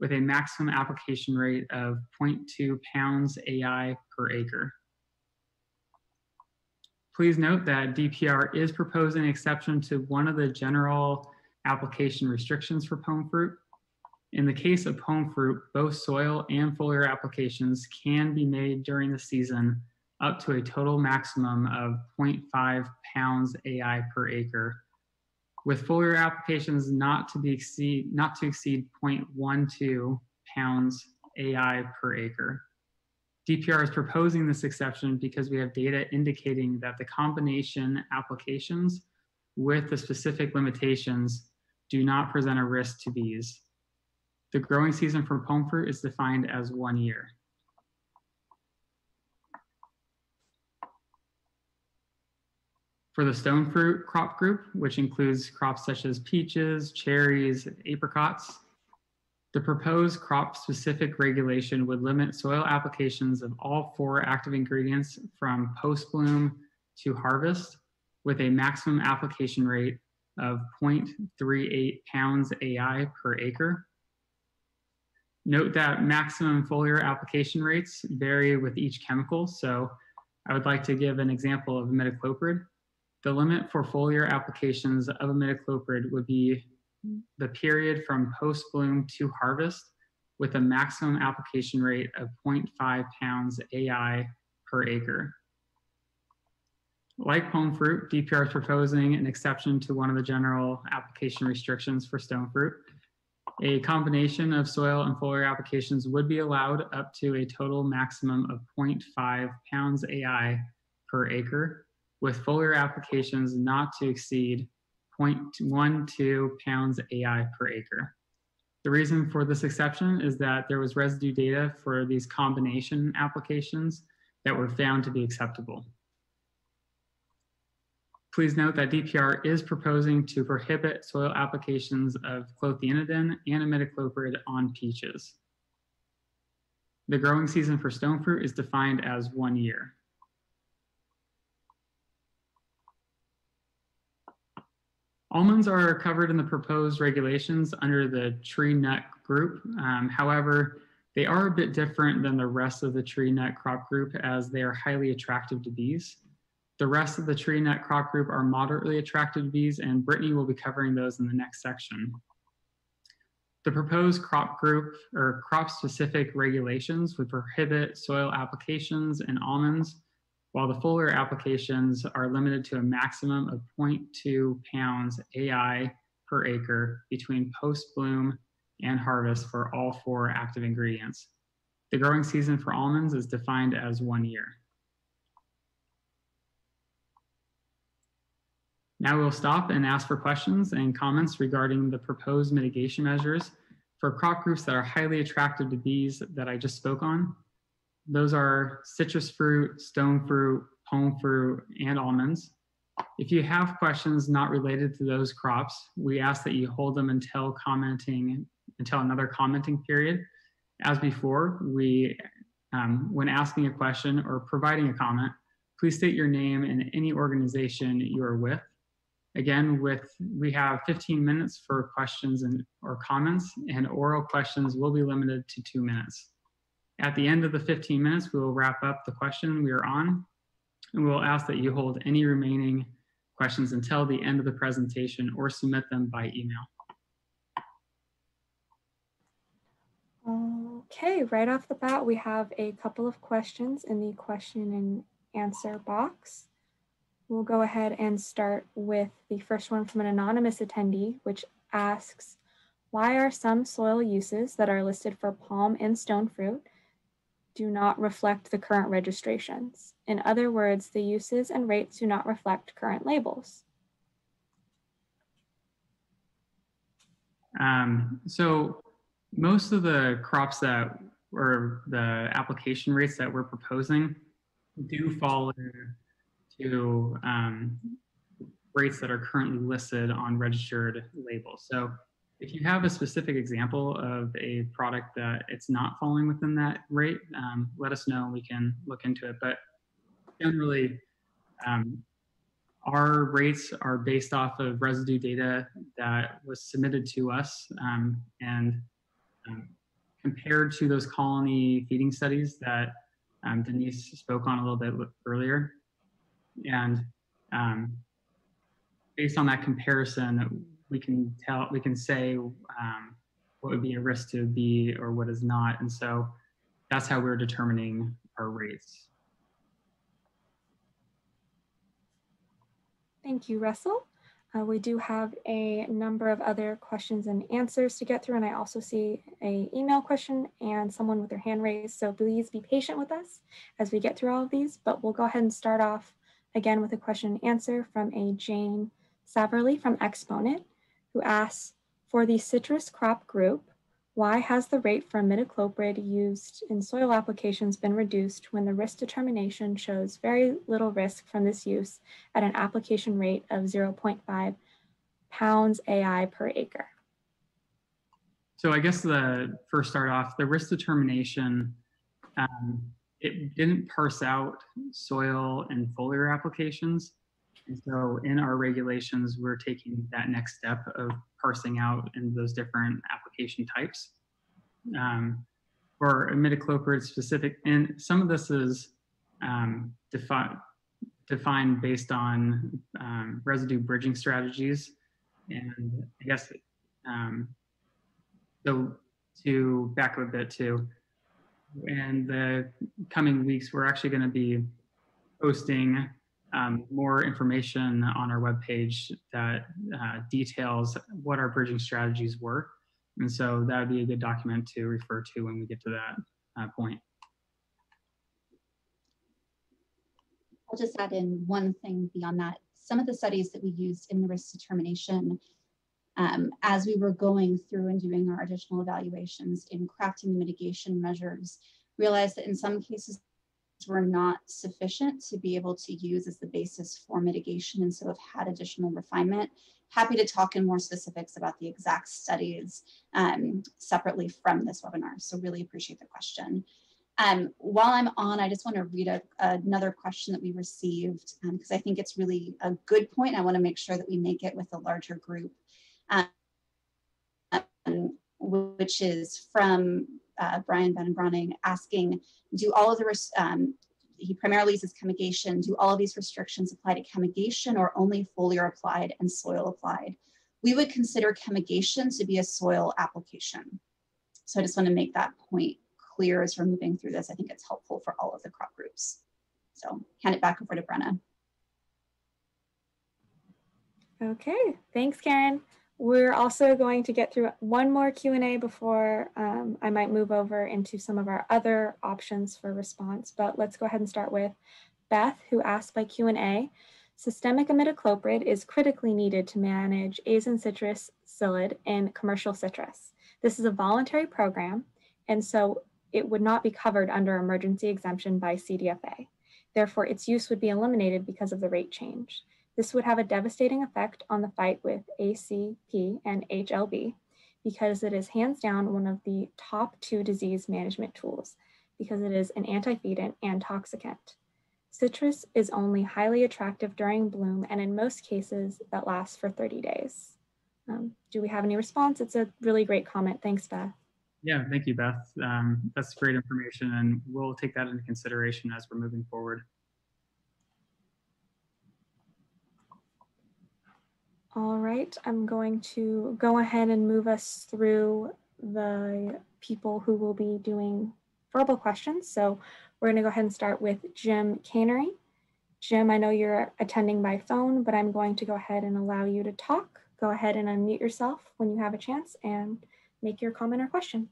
with a maximum application rate of 0.2 pounds AI per acre. Please note that DPR is proposing an exception to one of the general application restrictions for pome fruit. In the case of pome fruit, both soil and foliar applications can be made during the season up to a total maximum of 0.5 pounds AI per acre, with foliar applications not to exceed 0.12 pounds AI per acre. DPR is proposing this exception because we have data indicating that the combination applications with the specific limitations do not present a risk to bees. The growing season for pome fruit is defined as 1 year. For the stone fruit crop group, which includes crops such as peaches, cherries, apricots, The proposed crop-specific regulation would limit soil applications of all 4 active ingredients from post-bloom to harvest, with a maximum application rate of 0.38 pounds AI per acre. Note that maximum foliar application rates vary with each chemical, so I would like to give an example of imidacloprid. The limit for foliar applications of imidacloprid would be the period from post-bloom to harvest, with a maximum application rate of 0.5 pounds AI per acre. Like palm fruit, DPR is proposing an exception to one of the general application restrictions for stone fruit. A combination of soil and foliar applications would be allowed up to a total maximum of 0.5 pounds AI per acre, with foliar applications not to exceed 0.12 pounds AI per acre. The reason for this exception is that there was residue data for these combination applications that were found to be acceptable. Please note that DPR is proposing to prohibit soil applications of clothianidin and imidacloprid on peaches. The growing season for stone fruit is defined as 1 year. Almonds are covered in the proposed regulations under the tree nut group. However, they are a bit different than the rest of the tree nut crop group, as they are highly attractive to bees. The rest of the tree nut crop group are moderately attractive to bees, and Brittany will be covering those in the next section. The proposed crop group or crop-specific regulations would prohibit soil applications in almonds, while the foliar applications are limited to a maximum of 0.2 pounds AI per acre between post-bloom and harvest for all 4 active ingredients. The growing season for almonds is defined as 1 year. Now we'll stop and ask for questions and comments regarding the proposed mitigation measures for crop groups that are highly attractive to bees that I just spoke on. Those are citrus fruit, stone fruit, palm fruit, and almonds. If you have questions not related to those crops, we ask that you hold them until another commenting period. As before, when asking a question or providing a comment, please state your name and any organization you are with. Again, we have 15 minutes for questions or comments, and oral questions will be limited to 2 minutes. At the end of the 15 minutes, we will wrap up the question we are on, and we will ask that you hold any remaining questions until the end of the presentation or submit them by email. Okay, right off the bat, we have a couple of questions in the question and answer box. We'll go ahead and start with the first one from an anonymous attendee, which asks, why are some soil uses that are listed for palm and stone fruit do not reflect the current registrations? In other words, the uses and rates do not reflect current labels. So most of the crops that, or the application rates that we're proposing do fall into rates that are currently listed on registered labels. So if you have a specific example of a product that it's not falling within that rate, let us know and we can look into it. But generally, our rates are based off of residue data that was submitted to us and compared to those colony feeding studies that Denise spoke on a little bit earlier. And based on that comparison, we can say what would be a risk to a bee or what is not. And so that's how we're determining our rates. Thank you, Russell. We do have a number of other questions and answers to get through, and I also see an email question and someone with their hand raised, so please be patient with us as we get through all of these, but we'll go ahead and start off again with a question and answer from a Jane Saverly from Exponent, who asks, for the citrus crop group, why has the rate for imidacloprid used in soil applications been reduced when the risk determination shows very little risk from this use at an application rate of 0.5 pounds AI per acre? So I guess the first start off, the risk determination, it didn't parse out soil and foliar applications. And so in our regulations, we're taking that next step of parsing out in those different application types. For imidacloprid specific, and some of this is defined based on residue bridging strategies. And I guess, so to back up a bit too, in the coming weeks, we're actually going to be posting more information on our webpage that details what our bridging strategies were. And so that would be a good document to refer to when we get to that point. I'll just add in one thing beyond that. Some of the studies that we used in the risk determination, as we were going through and doing our additional evaluations in crafting mitigation measures, realized that in some cases were not sufficient to be able to use as the basis for mitigation, and so have had additional refinement. Happy to talk in more specifics about the exact studies separately from this webinar, so really appreciate the question. While I'm on, I just want to read another question that we received because I think it's really a good point. I want to make sure that we make it with a larger group, which is from Brian Van Groning asking, do all of the, he primarily uses chemigation, do all of these restrictions apply to chemigation or only foliar applied and soil applied? We would consider chemigation to be a soil application. So I just want to make that point clear as we're moving through this. I think it's helpful for all of the crop groups. So hand it back over to Brenna. Okay, thanks, Karen. We're also going to get through one more Q&A before I might move over into some of our other options for response, but let's go ahead and start with Beth, who asked by Q&A, systemic imidacloprid is critically needed to manage azan citrus psyllid in commercial citrus. This is a voluntary program, and so it would not be covered under emergency exemption by CDFA. Therefore, its use would be eliminated because of the rate change. This would have a devastating effect on the fight with ACP and HLB because it is hands down one of the top 2 disease management tools because it is an antifeedant and toxicant. Citrus is only highly attractive during bloom, and in most cases that lasts for 30 days. Do we have any response? It's a really great comment. Thanks, Beth. Yeah, thank you, Beth. That's great information, and we'll take that into consideration as we're moving forward. All right, I'm going to go ahead and move us through the people who will be doing verbal questions. So we're going to go ahead and start with Jim Cannery. Jim, I know you're attending by phone, but I'm going to go ahead and allow you to talk. Go ahead and unmute yourself when you have a chance and make your comment or question.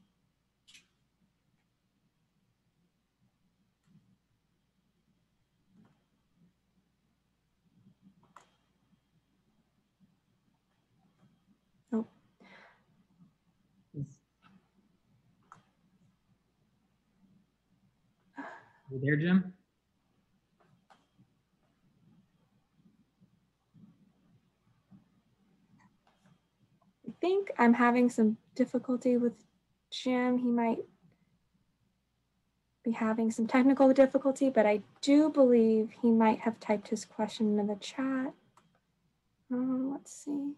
Oh. You there, Jim? I think I'm having some difficulty with Jim. He might be having some technical difficulty, but I do believe he might have typed his question in the chat. Let's see.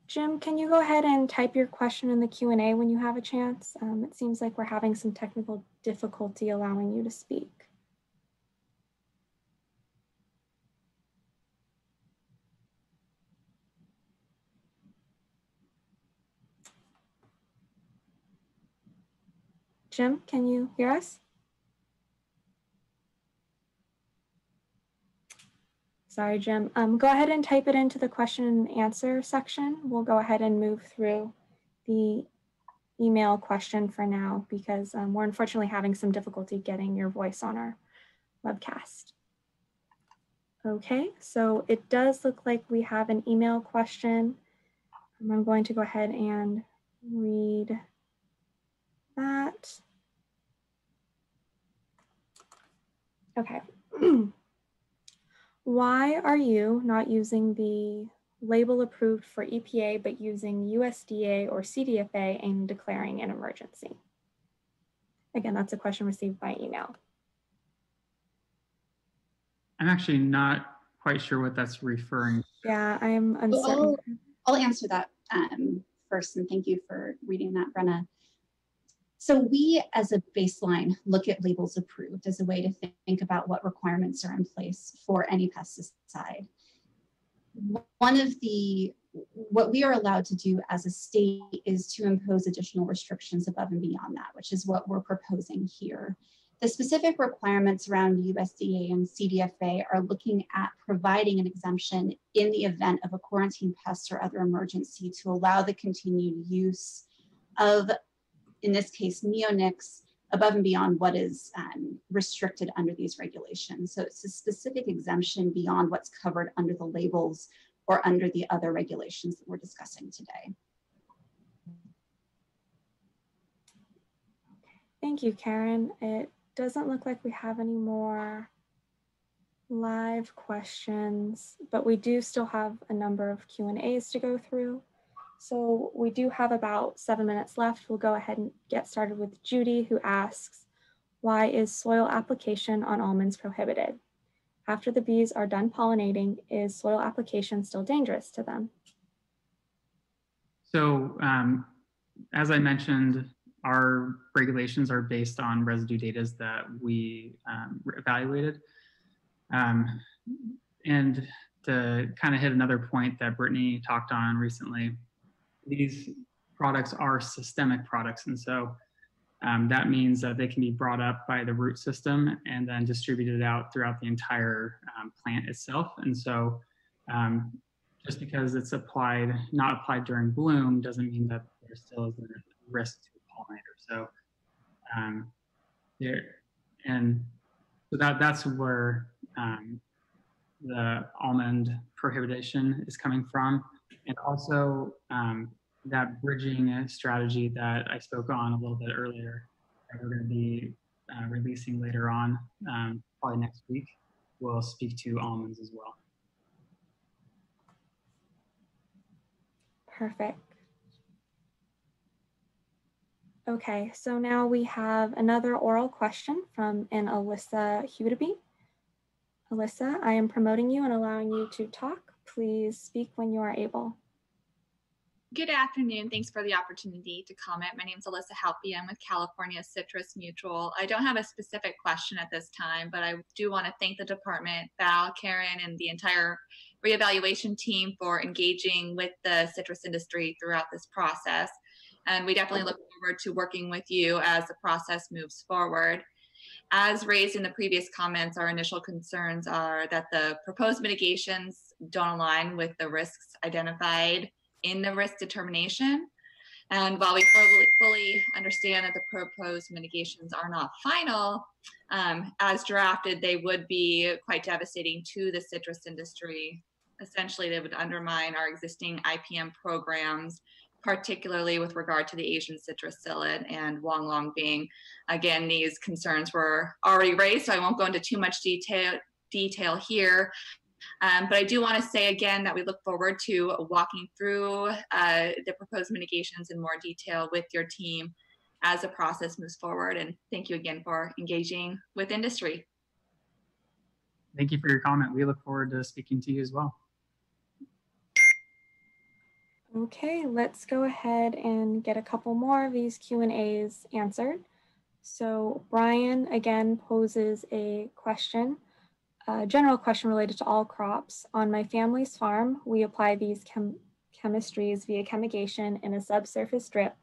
Jim, can you go ahead and type your question in the Q&A when you have a chance? It seems like we're having some technical difficulty allowing you to speak. Jim, can you hear us? Sorry, Jim. Go ahead and type it into the question and answer section. We'll go ahead and move through the email question for now because we're unfortunately having some difficulty getting your voice on our webcast. Okay, so it does look like we have an email question. I'm going to go ahead and read that. Okay. Why are you not using the label approved for EPA, but using USDA or CDFA and declaring an emergency? Again, that's a question received by email. I'm actually not quite sure what that's referring to. Yeah, I am uncertain. Well, I'll answer that first, and thank you for reading that, Brenna. So we, as a baseline, look at labels approved as a way to think about what requirements are in place for any pesticide. What we are allowed to do as a state is to impose additional restrictions above and beyond that, which is what we're proposing here. The specific requirements around USDA and CDFA are looking at providing an exemption in the event of a quarantine pest or other emergency to allow the continued use of, in this case, neonics, above and beyond what is restricted under these regulations. So it's a specific exemption beyond what's covered under the labels or under the other regulations that we're discussing today. Thank you, Karen. It doesn't look like we have any more live questions, but we do still have a number of Q&As to go through. So we do have about 7 minutes left. We'll go ahead and get started with Judy, who asks, why is soil application on almonds prohibited? After the bees are done pollinating, is soil application still dangerous to them? So as I mentioned, our regulations are based on residue data that we evaluated. And to kind of hit another point that Brittany talked on recently, these products are systemic products. And so that means that they can be brought up by the root system and then distributed out throughout the entire plant itself. And so just because it's not applied during bloom doesn't mean that there still is a risk to a pollinator. So that's where the almond prohibition is coming from. And also that bridging strategy that I spoke on a little bit earlier, that we're going to be releasing later on, probably next week, will speak to almonds as well. Perfect. Okay, so now we have another oral question from an Alyssa Hudeby. Alyssa, I am promoting you and allowing you to talk. Please speak when you are able. Good afternoon. Thanks for the opportunity to comment. My name is Alyssa Halpy. I'm with California Citrus Mutual. I don't have a specific question at this time, but I do want to thank the department, Val, Karen, and the entire reevaluation team for engaging with the citrus industry throughout this process. And we definitely look forward to working with you as the process moves forward. As raised in the previous comments, our initial concerns are that the proposed mitigations don't align with the risks identified in the risk determination. And while we fully understand that the proposed mitigations are not final, as drafted, they would be quite devastating to the citrus industry. Essentially, they would undermine our existing IPM programs, particularly with regard to the Asian citrus psyllid and Wang Long Bing. Again, these concerns were already raised, so I won't go into too much detail here. But I do want to say again that we look forward to walking through the proposed mitigations in more detail with your team as the process moves forward. And thank you again for engaging with industry. Thank you for your comment. We look forward to speaking to you as well. Okay, let's go ahead and get a couple more of these Q&As answered. So Brian again poses a question, a general question related to all crops. On my family's farm, we apply these chemistries via chemigation in a subsurface drip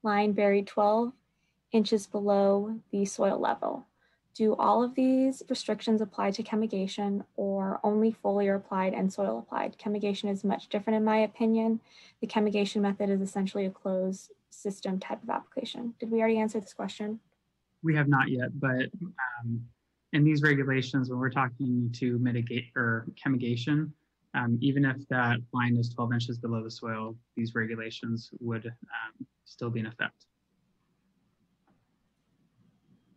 line buried 12 inches below the soil level. Do all of these restrictions apply to chemigation or only foliar applied and soil applied? Chemigation is much different in my opinion. The chemigation method is essentially a closed system type of application. Did we already answer this question? We have not yet, but in these regulations, when we're talking to mitigate or chemigation, even if that line is 12 inches below the soil, these regulations would still be in effect.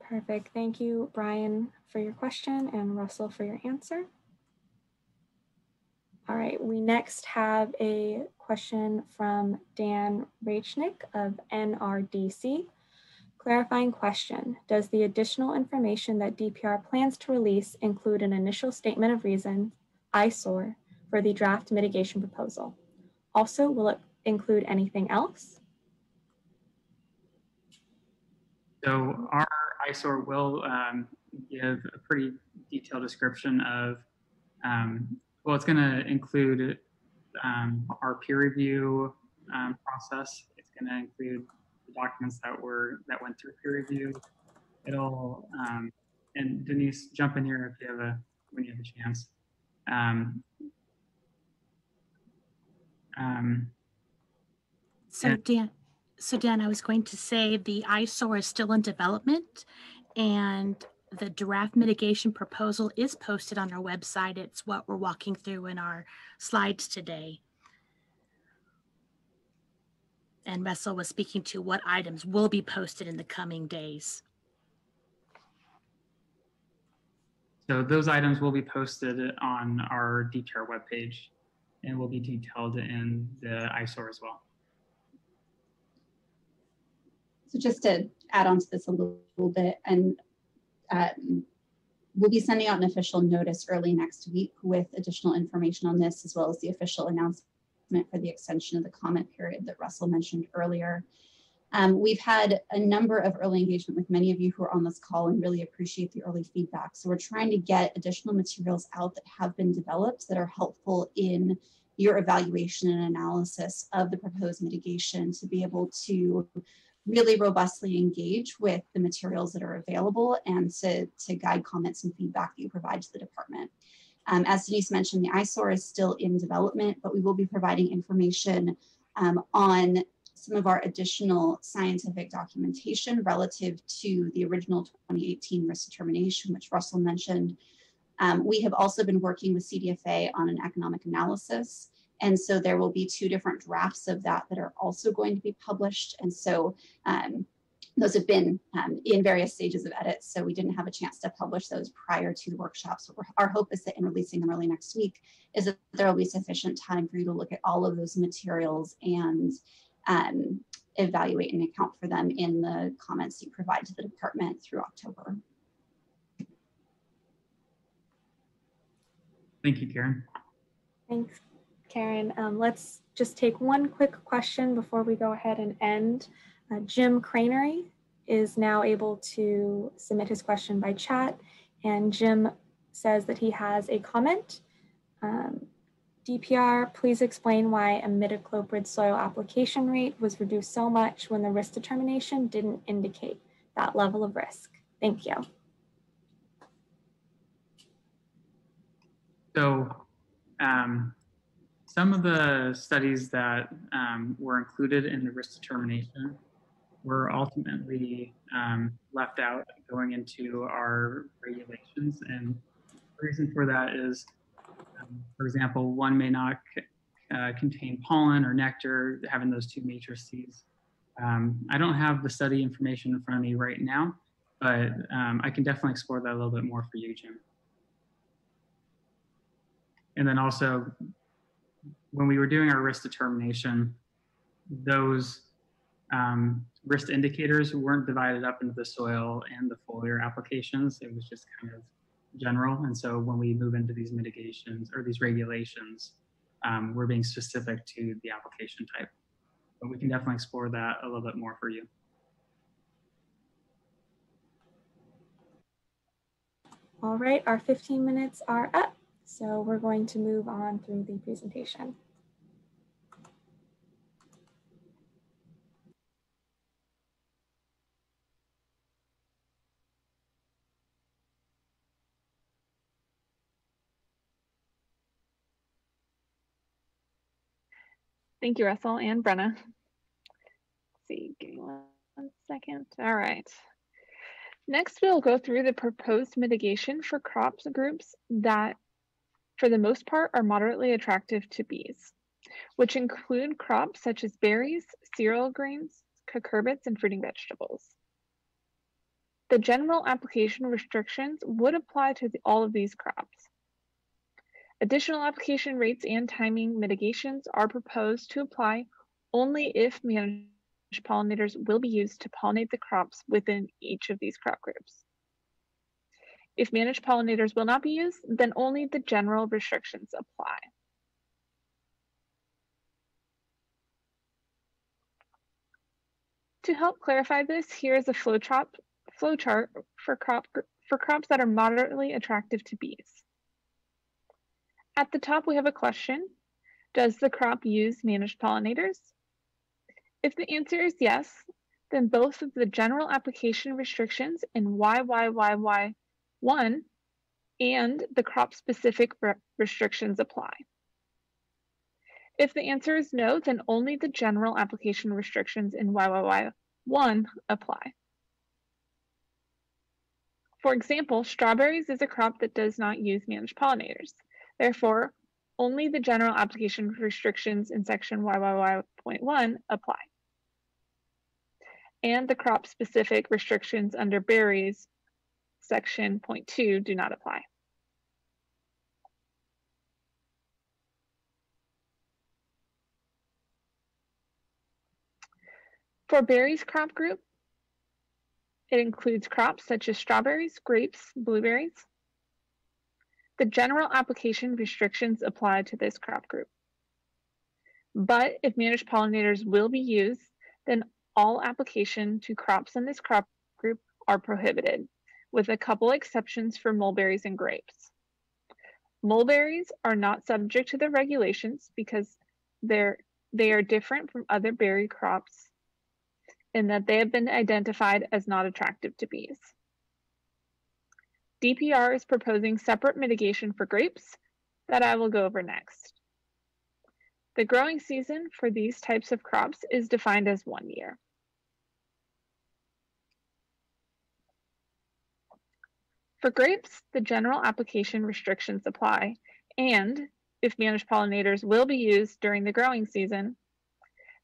Perfect. Thank you, Brian, for your question and Russell for your answer. All right, we next have a question from Dan Rachnick of NRDC. Clarifying question, does the additional information that DPR plans to release include an initial statement of reasons, ISOR, for the draft mitigation proposal? Also, will it include anything else? So our ISOR will give a pretty detailed description of, well, it's going to include our peer review process. It's going to include the documents that went through peer review. It'll and Denise, jump in here if you have when you have a chance. So Dan, I was going to say the ISOR is still in development, and the draft mitigation proposal is posted on our website. It's what we're walking through in our slides today. And Russell was speaking to what items will be posted in the coming days. So those items will be posted on our DPR webpage and will be detailed in the ISOR as well. So just to add on to this a little bit, and we'll be sending out an official notice early next week with additional information on this, as well as the official announcement for the extension of the comment period that Russell mentioned earlier. We've had a number of early engagement with many of you who are on this call and really appreciate the early feedback. So we're trying to get additional materials out that have been developed that are helpful in your evaluation and analysis of the proposed mitigation to be able to really robustly engage with the materials that are available and to guide comments and feedback that you provide to the department. As Denise mentioned, the ISOR is still in development, but we will be providing information on some of our additional scientific documentation relative to the original 2018 risk determination, which Russell mentioned. We have also been working with CDFA on an economic analysis. And so there will be 2 different drafts of that that are also going to be published. And so those have been in various stages of edits. So we didn't have a chance to publish those prior to the workshop. So our hope is that in releasing them early next week is that there will be sufficient time for you to look at all of those materials and evaluate and account for them in the comments you provide to the department through October. Thank you, Karen. Thanks, Karen. Let's just take one quick question before we go ahead and end. Jim Cranery is now able to submit his question by chat, and Jim says that he has a comment. DPR, please explain why imidacloprid soil application rate was reduced so much when the risk determination didn't indicate that level of risk. Thank you. So some of the studies that were included in the risk determination were ultimately left out going into our regulations. And the reason for that is, for example, one may not contain pollen or nectar, having those 2 matrices. I don't have the study information in front of me right now, but I can definitely explore that a little bit more for you, Jim. And then also, when we were doing our risk determination, those risk indicators weren't divided up into the soil and the foliar applications. It was just kind of general. And so when we move into these mitigations or these regulations, we're being specific to the application type. But we can definitely explore that a little bit more for you. All right, our 15 minutes are up. So we're going to move on through the presentation. Thank you, Russell and Brenna. Let's see, give me one second. All right. Next, we'll go through the proposed mitigation for crops groups that, for the most part, are moderately attractive to bees, which include crops such as berries, cereal grains, cucurbits, and fruiting vegetables. The general application restrictions would apply to all of these crops. Additional application rates and timing mitigations are proposed to apply only if managed pollinators will be used to pollinate the crops within each of these crop groups. If managed pollinators will not be used, then only the general restrictions apply. To help clarify this, here is a flowchart for crops that are moderately attractive to bees. At the top, we have a question. Does the crop use managed pollinators? If the answer is yes, then both of the general application restrictions in YYYY1 and the crop-specific restrictions apply. If the answer is no, then only the general application restrictions in YYY1 apply. For example, strawberries is a crop that does not use managed pollinators. Therefore, only the general application restrictions in section YYY.1 apply. And the crop-specific restrictions under berries, section 0.2, do not apply. For berries crop group, it includes crops such as strawberries, grapes, blueberries. The general application restrictions apply to this crop group. But if managed pollinators will be used, then all application to crops in this crop group are prohibited, with a couple exceptions for mulberries and grapes. Mulberries are not subject to the regulations because they are different from other berry crops in that they have been identified as not attractive to bees. DPR is proposing separate mitigation for grapes that I will go over next. The growing season for these types of crops is defined as 1 year. For grapes, the general application restrictions apply, and if managed pollinators will be used during the growing season,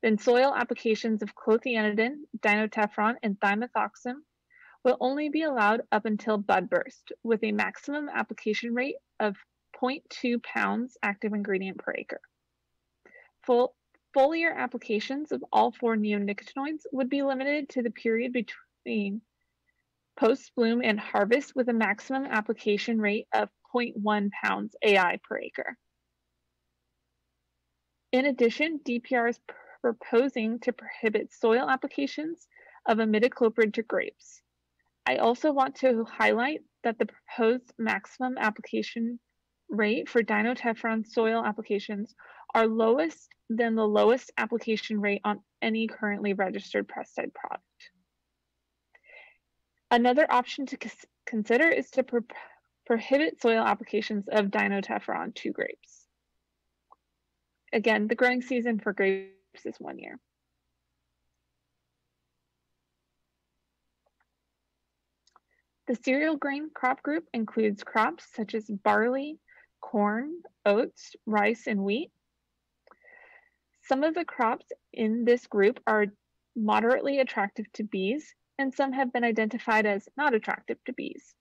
then soil applications of clothianidin, dinotefron, and thimethoxam will only be allowed up until bud burst, with a maximum application rate of 0.2 pounds active ingredient per acre. Foliar applications of all 4 neonicotinoids would be limited to the period between post-bloom and harvest, with a maximum application rate of 0.1 pounds AI per acre. In addition, DPR is proposing to prohibit soil applications of imidacloprid to grapes. I also want to highlight that the proposed maximum application rate for dinotefron soil applications are lowest than the lowest application rate on any currently registered pesticide product. Another option to consider is to prohibit soil applications of dinotefron to grapes. Again, the growing season for grapes is 1 year. The cereal grain crop group includes crops such as barley, corn, oats, rice, and wheat. Some of the crops in this group are moderately attractive to bees, and some have been identified as not attractive to bees.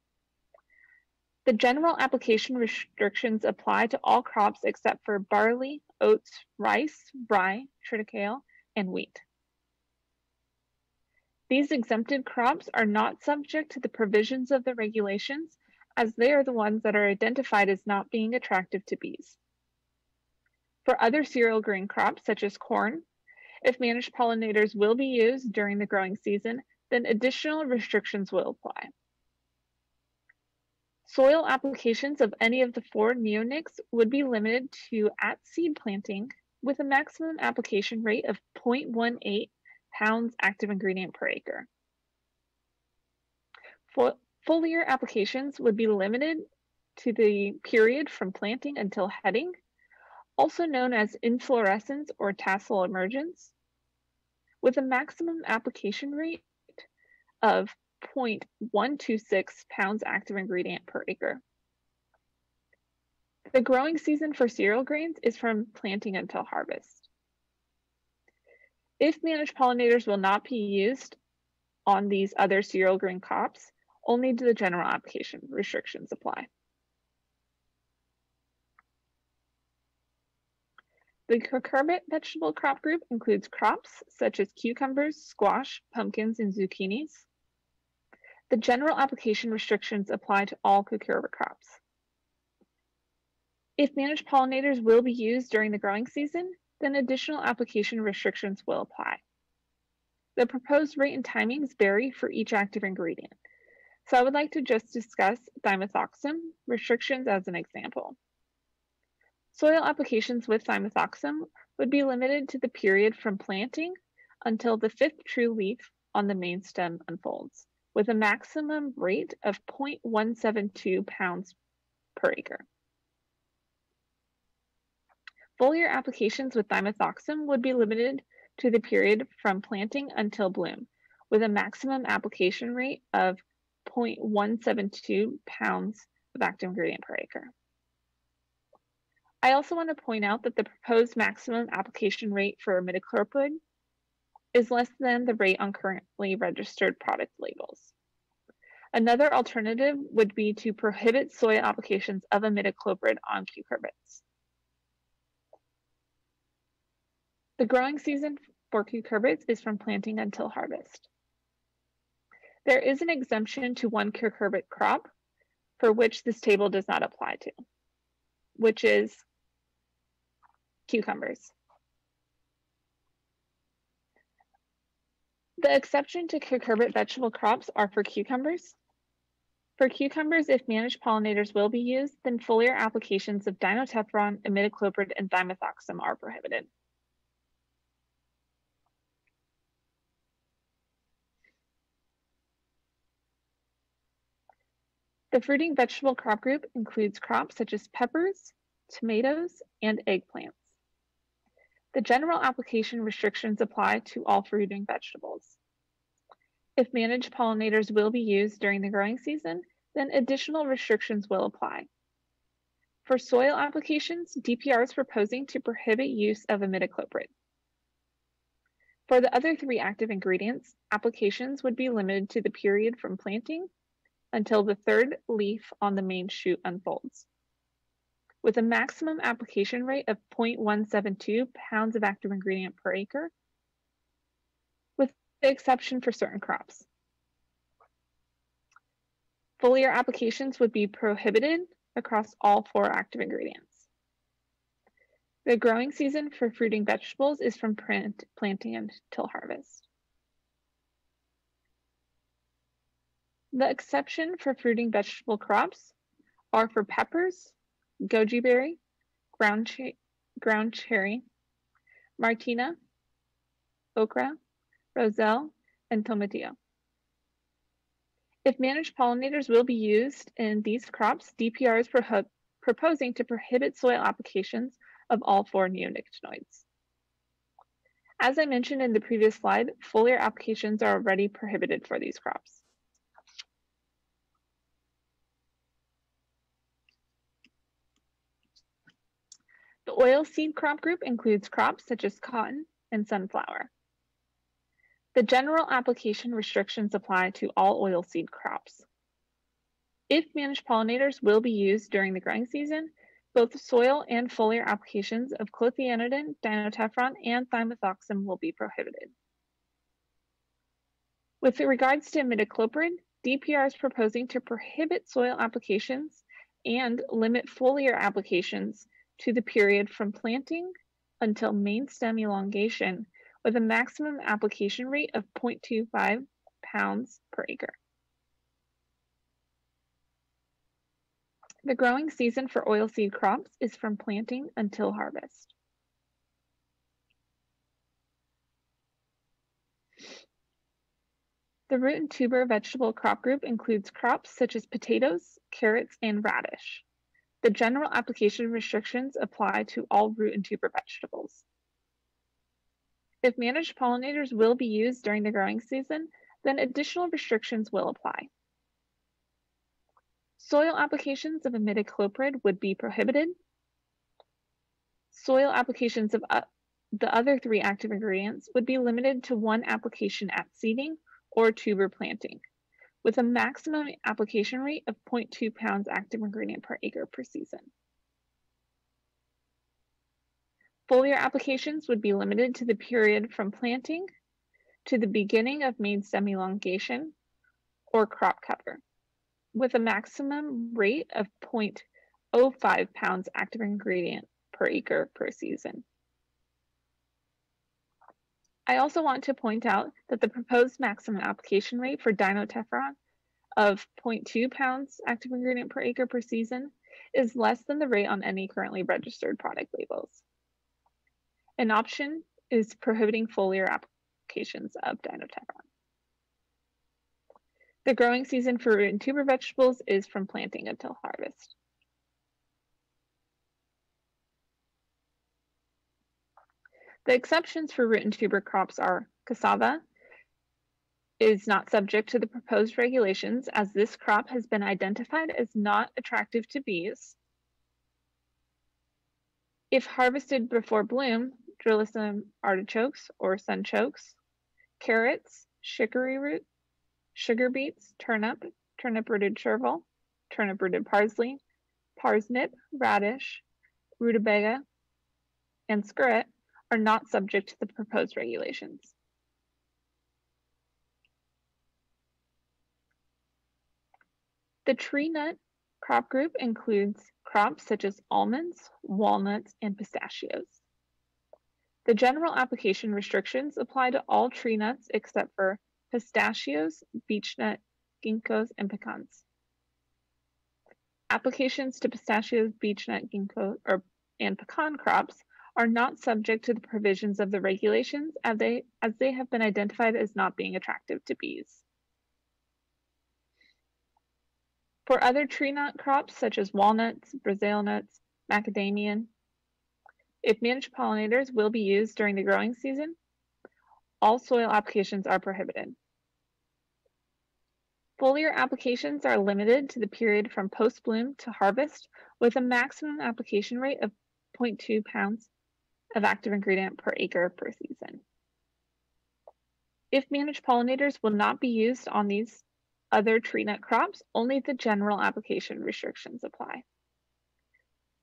The general application restrictions apply to all crops except for barley, oats, rice, rye, triticale, and wheat. These exempted crops are not subject to the provisions of the regulations, as they are the ones that are identified as not being attractive to bees. For other cereal grain crops, such as corn, if managed pollinators will be used during the growing season, then additional restrictions will apply. Soil applications of any of the 4 neonics would be limited to at seed planting, with a maximum application rate of 0.18 pounds active ingredient per acre. Foliar applications would be limited to the period from planting until heading, also known as inflorescence or tassel emergence, with a maximum application rate of 0.126 pounds active ingredient per acre. The growing season for cereal grains is from planting until harvest. If managed pollinators will not be used on these other cereal grain crops, only the general application restrictions apply. The cucurbit vegetable crop group includes crops such as cucumbers, squash, pumpkins, and zucchinis. The general application restrictions apply to all cucurbit crops. If managed pollinators will be used during the growing season, then additional application restrictions will apply. The proposed rate and timings vary for each active ingredient. So I would like to just discuss dimethoxam restrictions as an example. Soil applications with dimethoxam would be limited to the period from planting until the 5th true leaf on the main stem unfolds, with a maximum rate of 0.172 pounds per acre. Foliar applications with dimethoxam would be limited to the period from planting until bloom, with a maximum application rate of 0.172 pounds of active ingredient per acre. I also want to point out that the proposed maximum application rate for imidacloprid is less than the rate on currently registered product labels. Another alternative would be to prohibit soil applications of imidacloprid on cucurbits. The growing season for cucurbits is from planting until harvest. There is an exemption to one cucurbit crop for which this table does not apply to, which is cucumbers. The exception to cucurbit vegetable crops are for cucumbers. For cucumbers, if managed pollinators will be used, then foliar applications of dinotefuran, imidacloprid, and dimethoxam are prohibited. The fruiting vegetable crop group includes crops such as peppers, tomatoes, and eggplants. The general application restrictions apply to all fruiting vegetables. If managed pollinators will be used during the growing season, then additional restrictions will apply. For soil applications, DPR is proposing to prohibit use of imidacloprid. For the other 3 active ingredients, applications would be limited to the period from planting until the 3rd leaf on the main shoot unfolds, with a maximum application rate of 0.172 pounds of active ingredient per acre, with the exception for certain crops. Foliar applications would be prohibited across all 4 active ingredients. The growing season for fruiting vegetables is from planting until harvest. The exception for fruiting vegetable crops are for peppers, goji berry, ground cherry, martina, okra, roselle, and tomatillo. If managed pollinators will be used in these crops, DPR is proposing to prohibit soil applications of all 4 neonicotinoids. As I mentioned in the previous slide, foliar applications are already prohibited for these crops. The oilseed crop group includes crops such as cotton and sunflower. The general application restrictions apply to all oilseed crops. If managed pollinators will be used during the growing season, both soil and foliar applications of clothianidin, dinotefuran, and dimethoxam will be prohibited. With regards to imidacloprid, DPR is proposing to prohibit soil applications and limit foliar applications to the period from planting until main stem elongation, with a maximum application rate of 0.25 pounds per acre. The growing season for oilseed crops is from planting until harvest. The root and tuber vegetable crop group includes crops such as potatoes, carrots, and radish. The general application restrictions apply to all root and tuber vegetables. If managed pollinators will be used during the growing season, then additional restrictions will apply. Soil applications of imidacloprid would be prohibited. Soil applications of the other 3 active ingredients would be limited to 1 application at seeding or tuber planting, with a maximum application rate of 0.2 pounds active ingredient per acre per season. Foliar applications would be limited to the period from planting to the beginning of main stem elongation or crop cover, with a maximum rate of 0.05 pounds active ingredient per acre per season. I also want to point out that the proposed maximum application rate for dinotefron of 0.2 pounds active ingredient per acre per season is less than the rate on any currently registered product labels. An option is prohibiting foliar applications of dinotefron. The growing season for root and tuber vegetables is from planting until harvest. The exceptions for root and tuber crops are cassava is not subject to the proposed regulations as this crop has been identified as not attractive to bees. If harvested before bloom, drillisum artichokes or sunchokes, carrots, chicory root, sugar beets, turnip, turnip-rooted chervil, turnip-rooted parsley, parsnip, radish, rutabaga, and skirret are not subject to the proposed regulations. The tree nut crop group includes crops such as almonds, walnuts, and pistachios. The general application restrictions apply to all tree nuts except for pistachios, beechnut, ginkgos, and pecans. Applications to pistachios, beechnut, ginkgo, and pecan crops are not subject to the provisions of the regulations as they have been identified as not being attractive to bees. For other tree nut crops such as walnuts, Brazil nuts, macadamia, if managed pollinators will be used during the growing season, all soil applications are prohibited. Foliar applications are limited to the period from post-bloom to harvest with a maximum application rate of 0.2 pounds of active ingredient per acre per season. If managed pollinators will not be used on these other tree nut crops, only the general application restrictions apply.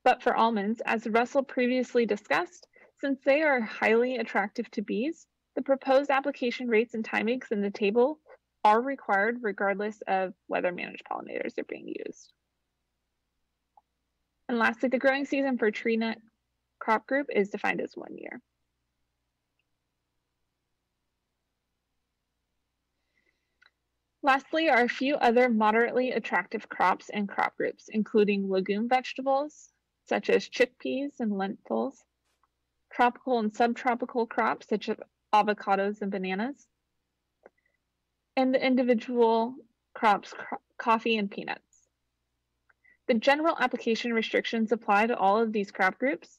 But for almonds, as Russell previously discussed, since they are highly attractive to bees, the proposed application rates and timings in the table are required regardless of whether managed pollinators are being used. And lastly, the growing season for tree nut crop group is defined as 1 year. Lastly are a few other moderately attractive crops and crop groups, including legume vegetables, such as chickpeas and lentils, tropical and subtropical crops, such as avocados and bananas, and the individual crops, coffee and peanuts. The general application restrictions apply to all of these crop groups,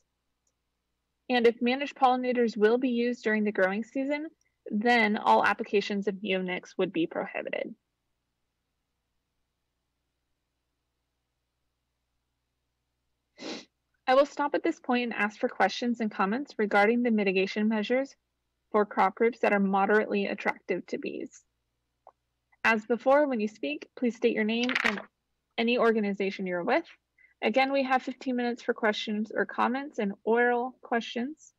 and if managed pollinators will be used during the growing season, then all applications of neonics would be prohibited. I will stop at this point and ask for questions and comments regarding the mitigation measures for crop groups that are moderately attractive to bees. As before, when you speak, please state your name and any organization you're with. Again, we have 15 minutes for questions or comments and oral questions,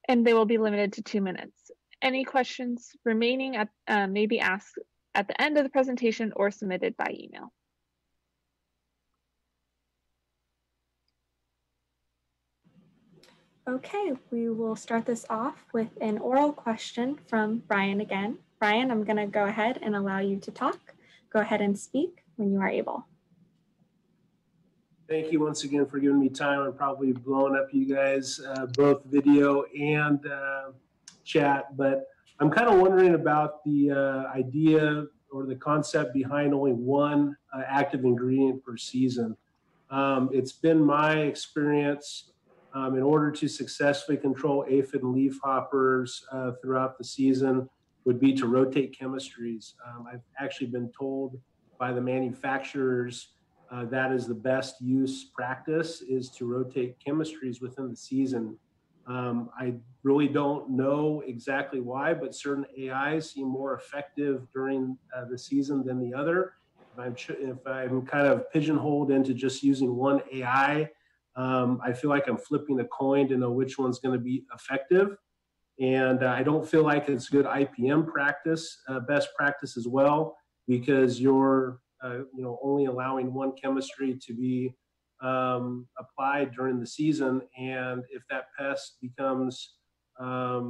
and they will be limited to 2 minutes. Any questions remaining may be asked at the end of the presentation or submitted by email. Okay, we will start this off with an oral question from Brian again. Brian, I'm going to go ahead and allow you to talk. Go ahead and speak when you are able. Thank you once again for giving me time. I'm probably blowing up you guys, both video and chat, but I'm kind of wondering about the idea or the concept behind only one active ingredient per season. It's been my experience in order to successfully control aphid and leafhoppers throughout the season would be to rotate chemistries. I've actually been told by the manufacturers that is the best use practice, is to rotate chemistries within the season. I really don't know exactly why, but certain AIs seem more effective during the season than the other. If I'm kind of pigeonholed into just using one AI, I feel like I'm flipping a coin to know which one's going to be effective. And I don't feel like it's good IPM practice, best practice as well, because you're only allowing one chemistry to be applied during the season. And if that pest becomes, I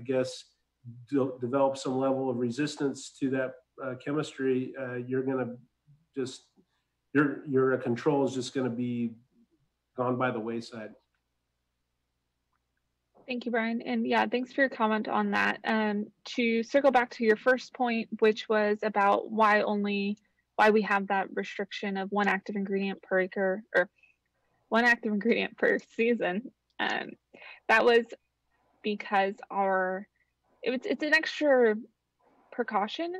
guess, develop some level of resistance to that chemistry, you're going to just, your control is just going to be gone by the wayside. Thank you, Brian. And yeah, thanks for your comment on that. To circle back to your first point, which was about why we have that restriction of one active ingredient per acre, or one active ingredient per season. That was because it's an extra precaution,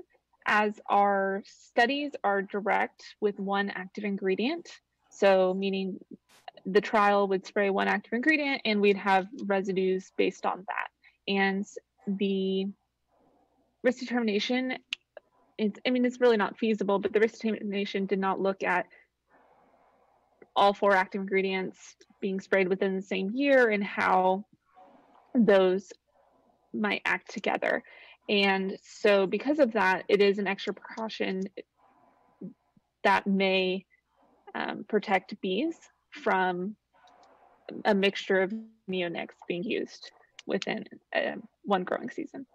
as our studies are direct with one active ingredient. So meaning the trial would spray one active ingredient and we'd have residues based on that. And the risk determination, it's really not feasible, but the risk determination did not look at all 4 active ingredients being sprayed within the same year and how those might act together. And so because of that, it is an extra precaution that may protect bees from a mixture of neonics being used within one growing season.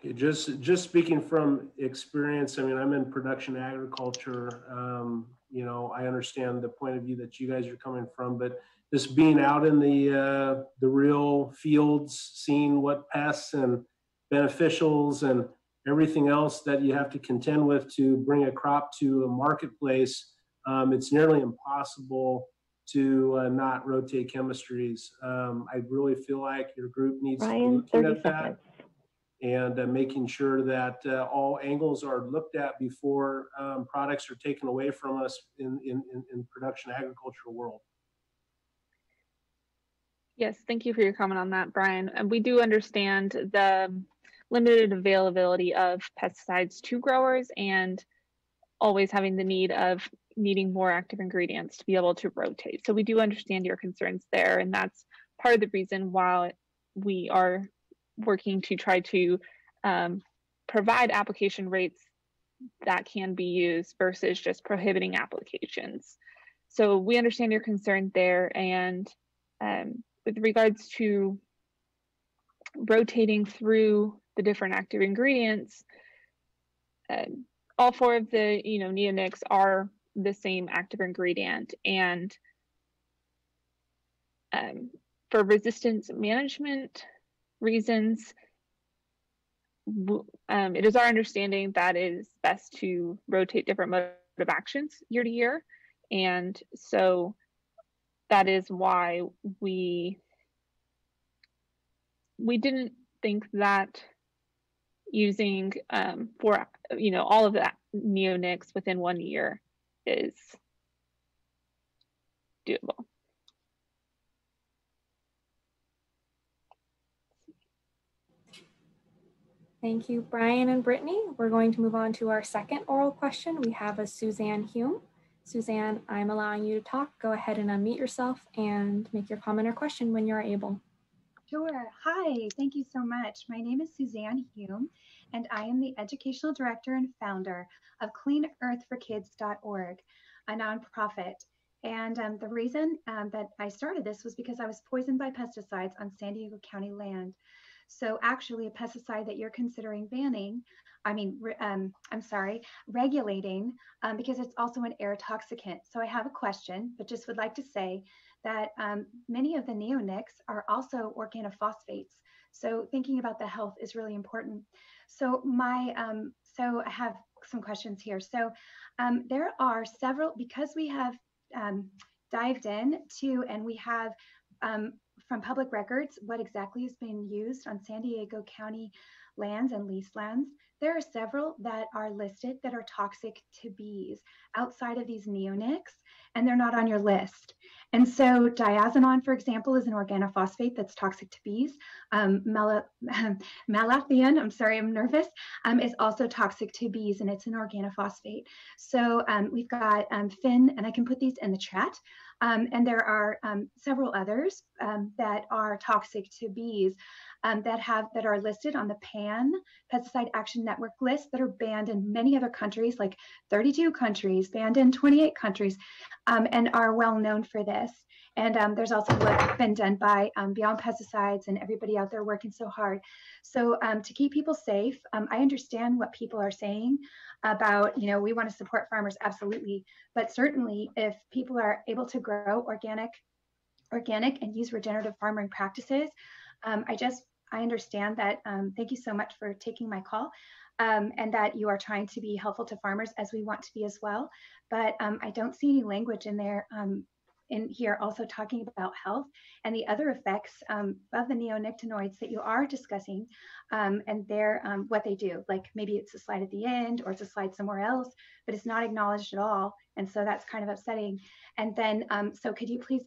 Okay, just speaking from experience, I mean, I'm in production agriculture. I understand the point of view that you guys are coming from, but just being out in the real fields, seeing what pests and beneficials and everything else that you have to contend with to bring a crop to a marketplace, it's nearly impossible to not rotate chemistries. I really feel like your group needs to be looking at that and making sure that all angles are looked at before products are taken away from us in production agricultural world. Yes, thank you for your comment on that, Brian. And we do understand the limited availability of pesticides to growers and always having the need of needing more active ingredients to be able to rotate. So we do understand your concerns there, and that's part of the reason why we are working to try to provide application rates that can be used versus just prohibiting applications. So we understand your concern there, and with regards to rotating through the different active ingredients, all 4 of the neonics are the same active ingredient, and for resistance management reasons, it is our understanding that it is best to rotate different mode of actions year to year, and so that is why we didn't think that using for all of that neonics within 1 year is doable. Thank you, Brian and Brittany. We're going to move on to our second oral question. We have a Suzanne Hume. Suzanne, I'm allowing you to talk. Go ahead and unmute yourself and make your comment or question when you're able. Sure. Hi, thank you so much. My name is Suzanne Hume, and I am the Educational Director and founder of CleanEarthForKids.org, a nonprofit. And the reason that I started this was because I was poisoned by pesticides on San Diego County land. So actually a pesticide that you're considering banning, regulating, because it's also an air toxicant. So I have a question, but just would like to say that many of the neonics are also organophosphates. So thinking about the health is really important. So so I have some questions here. So there are several, because we have dived in to, and we have from public records what exactly is being used on San Diego County lands and leased lands. there are several that are listed that are toxic to bees outside of these neonics, and they're not on your list. And so diazinon, for example, is an organophosphate that's toxic to bees. Malathion, I'm sorry, I'm nervous, is also toxic to bees, and it's an organophosphate. So we've got Fin, and I can put these in the chat. And there are several others that are toxic to bees that are listed on the PAN, Pesticide Action Network list, that are banned in many other countries, like 32 countries, banned in 28 countries, and are well known for this. And there's also work been done by Beyond Pesticides and everybody out there working so hard. So to keep people safe, I understand what people are saying about, we want to support farmers, absolutely. But certainly if people are able to grow organic and use regenerative farming practices, I understand that. Thank you so much for taking my call, and that you are trying to be helpful to farmers, as we want to be as well. But I don't see any language in there in here also talking about health and the other effects of the neonicotinoids that you are discussing, and their what they do. Like maybe it's a slide at the end or it's a slide somewhere else, but it's not acknowledged at all. And so that's kind of upsetting. And then, so could you please,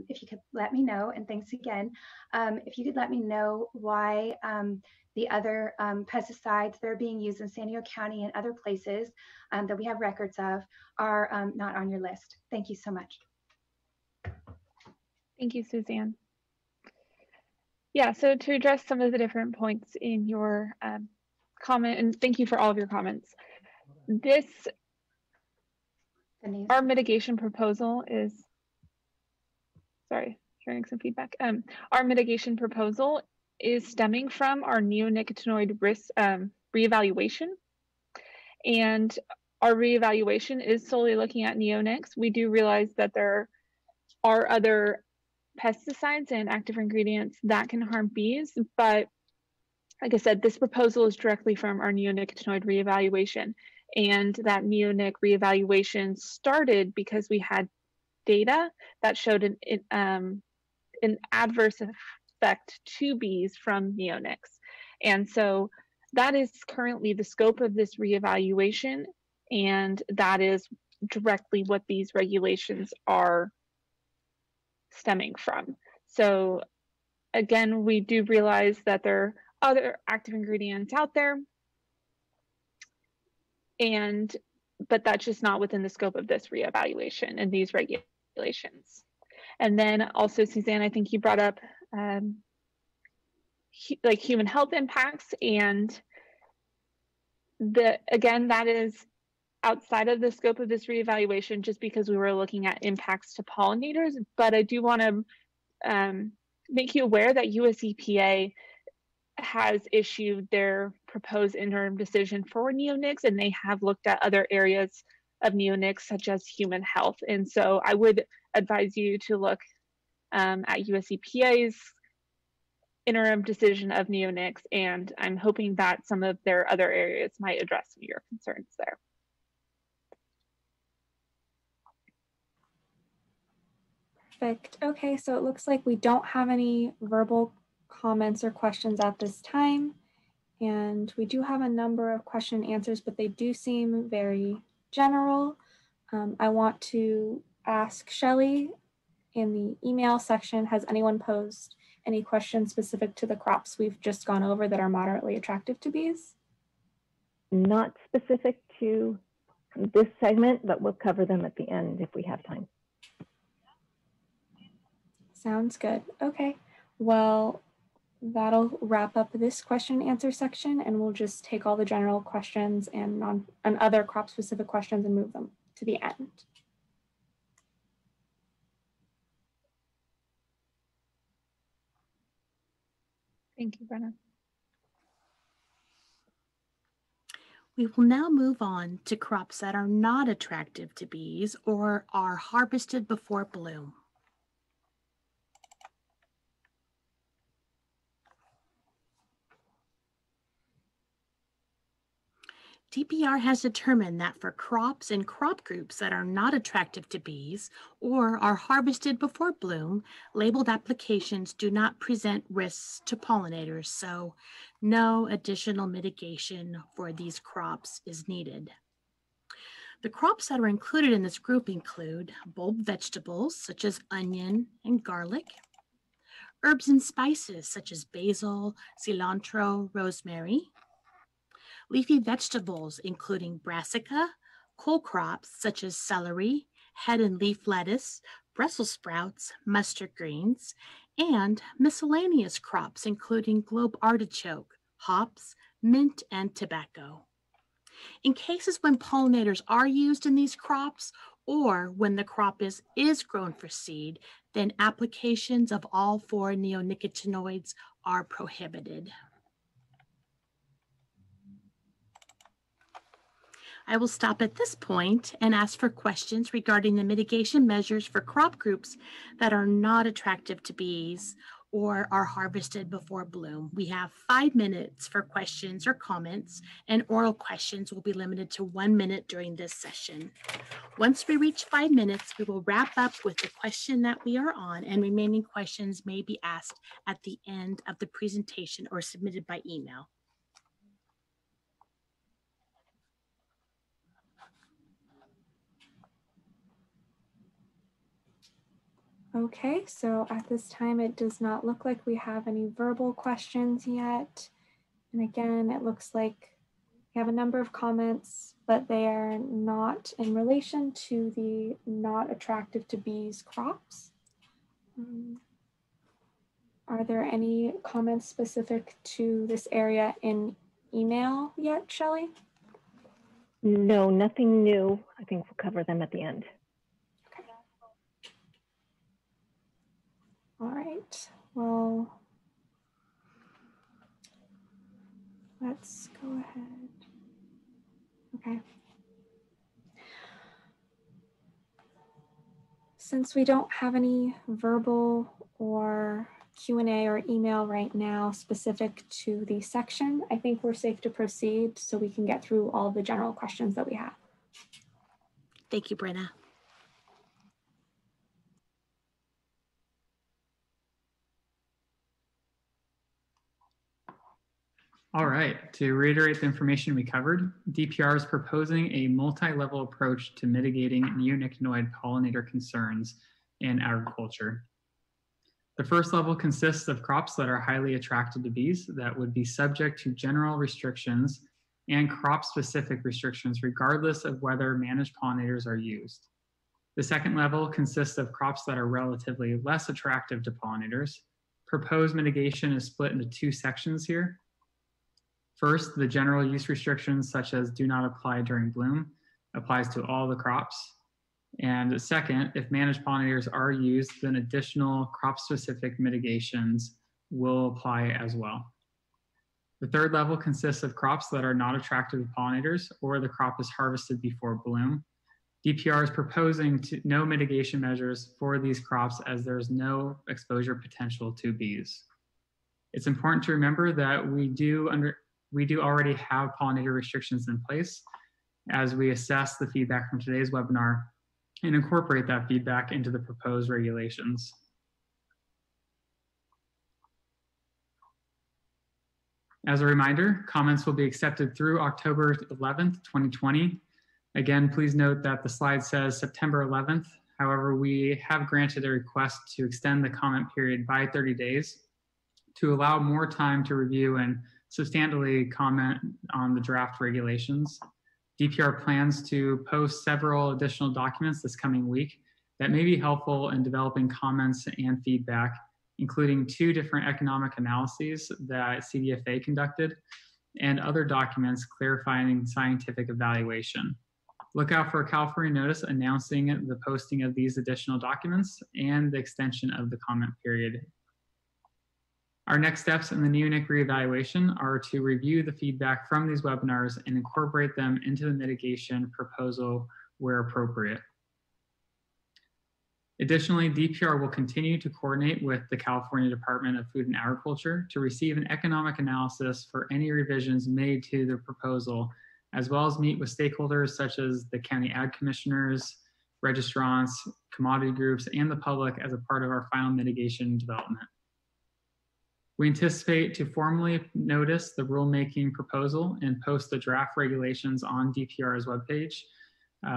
if you could let me know, and thanks again, if you could let me know why the other pesticides that are being used in San Diego County and other places that we have records of are not on your list. Thank you so much. Thank you, Suzanne. Yeah, so to address some of the different points in your comment, and thank you for all of your comments. Our mitigation proposal is, sorry, hearing some feedback. Our mitigation proposal is stemming from our neonicotinoid risk reevaluation. And our reevaluation is solely looking at neonics. We do realize that there are other pesticides and active ingredients that can harm bees, but like I said, this proposal is directly from our neonicotinoid reevaluation, and that neonic reevaluation started because we had data that showed an adverse effect to bees from neonics. And so that is currently the scope of this reevaluation, and that is directly what these regulations are stemming from. So again, we do realize that there are other active ingredients out there, but that's just not within the scope of this reevaluation and these regulations. And then also, Suzanne, I think you brought up like human health impacts, and again, that is outside of the scope of this reevaluation, just because we were looking at impacts to pollinators. But I do want to make you aware that US EPA has issued their proposed interim decision for neonics, and they have looked at other areas of neonics, such as human health. And so I would advise you to look at US EPA's interim decision of neonics, and I'm hoping that some of their other areas might address some of your concerns there. Perfect. Okay, so it looks like we don't have any verbal comments or questions at this time. And we do have a number of question and answers, but they do seem very general. I want to ask Shelley in the email section, has anyone posed any questions specific to the crops we've just gone over that are moderately attractive to bees? Not specific to this segment, but we'll cover them at the end if we have time. Sounds good. Okay, well, that'll wrap up this question and answer section, and we'll just take all the general questions and other crop specific questions and move them to the end. Thank you, Brenna. We will now move on to crops that are not attractive to bees or are harvested before bloom. DPR has determined that for crops and crop groups that are not attractive to bees or are harvested before bloom, labeled applications do not present risks to pollinators, so no additional mitigation for these crops is needed. The crops that are included in this group include bulb vegetables such as onion and garlic, herbs and spices such as basil, cilantro, rosemary, leafy vegetables including brassica, cole crops such as celery, head and leaf lettuce, Brussels sprouts, mustard greens, and miscellaneous crops including globe artichoke, hops, mint, and tobacco. In cases when pollinators are used in these crops or when the crop is grown for seed, then applications of all 4 neonicotinoids are prohibited. I will stop at this point and ask for questions regarding the mitigation measures for crop groups that are not attractive to bees or are harvested before bloom. We have 5 minutes for questions or comments, and oral questions will be limited to 1 minute during this session. Once we reach 5 minutes, we will wrap up with the question that we are on, and remaining questions may be asked at the end of the presentation or submitted by email. Okay, so at this time, it does not look like we have any verbal questions yet. And again, it looks like we have a number of comments, but they are not in relation to the not attractive to bees crops. Are there any comments specific to this area in email yet, Shelley? No, nothing new. I think we'll cover them at the end. All right, well, let's go ahead. Okay. Since we don't have any verbal or Q&A or email right now specific to the section, I think we're safe to proceed so we can get through all the general questions that we have. Thank you, Brenna. All right, to reiterate the information we covered, DPR is proposing a multi-level approach to mitigating neonicotinoid pollinator concerns in agriculture. The first level consists of crops that are highly attracted to bees that would be subject to general restrictions and crop-specific restrictions regardless of whether managed pollinators are used. The second level consists of crops that are relatively less attractive to pollinators. Proposed mitigation is split into 2 sections here. First, the general use restrictions such as do not apply during bloom applies to all the crops. And second, if managed pollinators are used, then additional crop-specific mitigations will apply as well. The third level consists of crops that are not attractive to pollinators or the crop is harvested before bloom. DPR is proposing no mitigation measures for these crops as there is no exposure potential to bees. It's important to remember that we do already have pollinator restrictions in place as we assess the feedback from today's webinar and incorporate that feedback into the proposed regulations. As a reminder, comments will be accepted through October 11th, 2020. Again, please note that the slide says September 11th. However, we have granted a request to extend the comment period by 30 days to allow more time to review and substantially comment on the draft regulations. DPR plans to post several additional documents this coming week that may be helpful in developing comments and feedback, including 2 different economic analyses that CDFA conducted and other documents clarifying scientific evaluation. Look out for a California notice announcing the posting of these additional documents and the extension of the comment period. Our next steps in the Neonic reevaluation are to review the feedback from these webinars and incorporate them into the mitigation proposal where appropriate. Additionally, DPR will continue to coordinate with the California Department of Food and Agriculture to receive an economic analysis for any revisions made to the proposal as well as meet with stakeholders such as the county ag commissioners, registrants, commodity groups, and the public as a part of our final mitigation development. We anticipate to formally notice the rulemaking proposal and post the draft regulations on DPR's webpage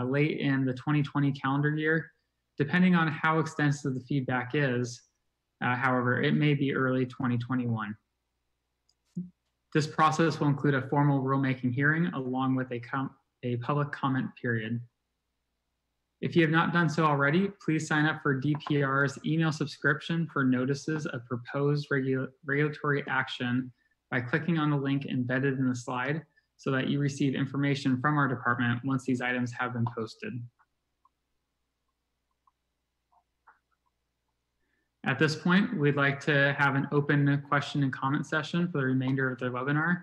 late in the 2020 calendar year. Depending on how extensive the feedback is, however, it may be early 2021. This process will include a formal rulemaking hearing along with a public comment period. If you have not done so already, please sign up for DPR's email subscription for notices of proposed regulatory action by clicking on the link embedded in the slide so that you receive information from our department once these items have been posted. At this point, we'd like to have an open question and comment session for the remainder of the webinar.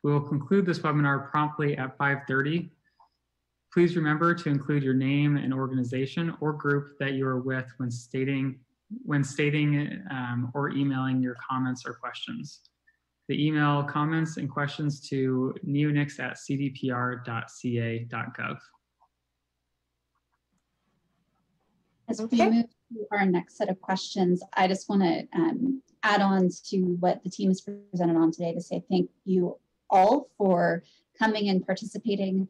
We will conclude this webinar promptly at 5:30. Please remember to include your name and organization or group that you are with when stating or emailing your comments or questions. The email comments and questions to neonics@cdpr.ca.gov. As we move to our next set of questions, I just want to add on to what the team has presented on today to say thank you all for coming and participating.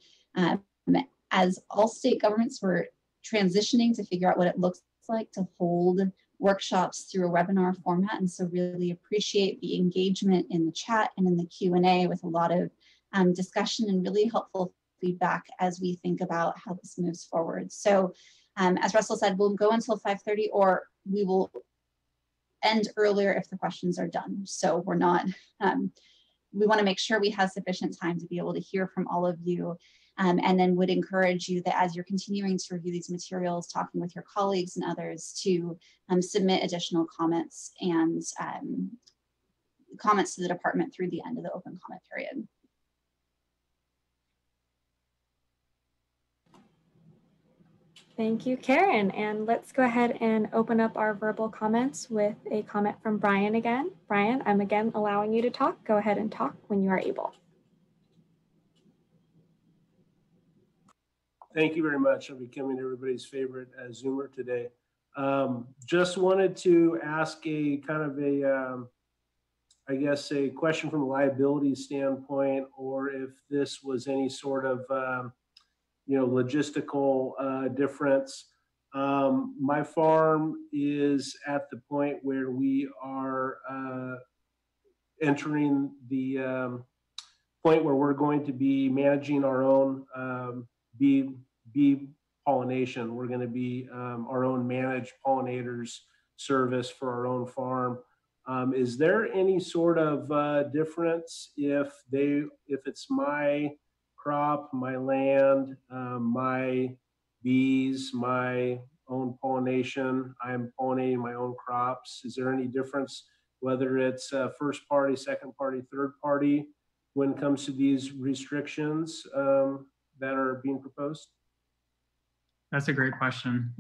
As all state governments were transitioning to figure out what it looks like to hold workshops through a webinar format, and so really appreciate the engagement in the chat and in the Q&A with a lot of discussion and really helpful feedback as we think about how this moves forward. So as Russell said, we'll go until 5:30, or we will end earlier if the questions are done. So we're not, we want to make sure we have sufficient time to be able to hear from all of you. And then would encourage you that as you're continuing to review these materials, talking with your colleagues and others, to submit additional comments and comments to the department through the end of the open comment period. Thank you, Karen. And let's go ahead and open up our verbal comments with a comment from Brian again. Brian, I'm again allowing you to talk. Go ahead and talk when you are able. Thank you very much. I'm becoming everybody's favorite Zoomer today. Just wanted to ask a kind of a, I guess, a question from a liability standpoint, or if this was any sort of, logistical difference. My farm is at the point where we are entering the point where we're going to be managing our own bee pollination. We're going to be our own managed pollinators service for our own farm. Is there any sort of difference if it's my crop, my land, my bees, my own pollination, I'm pollinating my own crops? Is there any difference whether it's first party, second party, third party when it comes to these restrictions that are being proposed? That's a great question.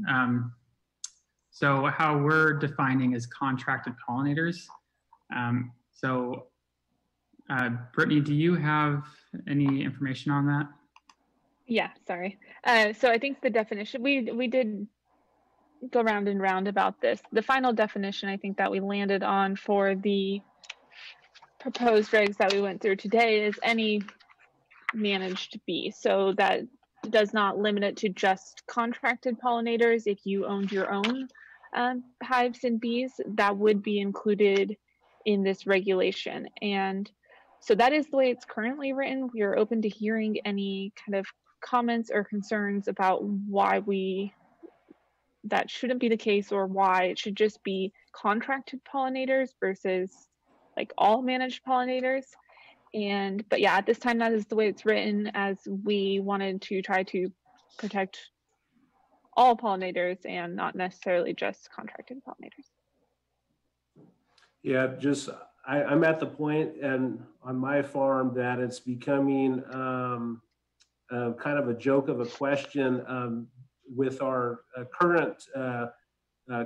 So how we're defining is contracted pollinators. Brittany, do you have any information on that? Yeah, sorry. So I think the definition, we did go round and round about this. The final definition I think that we landed on for the proposed regs that we went through today is any managed bee. So that does not limit it to just contracted pollinators. If you owned your own hives and bees, that would be included in this regulation. And so that is the way it's currently written. We are open to hearing any kind of comments or concerns about why that shouldn't be the case, or why it should just be contracted pollinators versus like all managed pollinators. But yeah, at this time, that is the way it's written, as we wanted to try to protect all pollinators and not necessarily just contracted pollinators. Yeah, I'm at the point and on my farm that it's becoming kind of a joke of a question with our current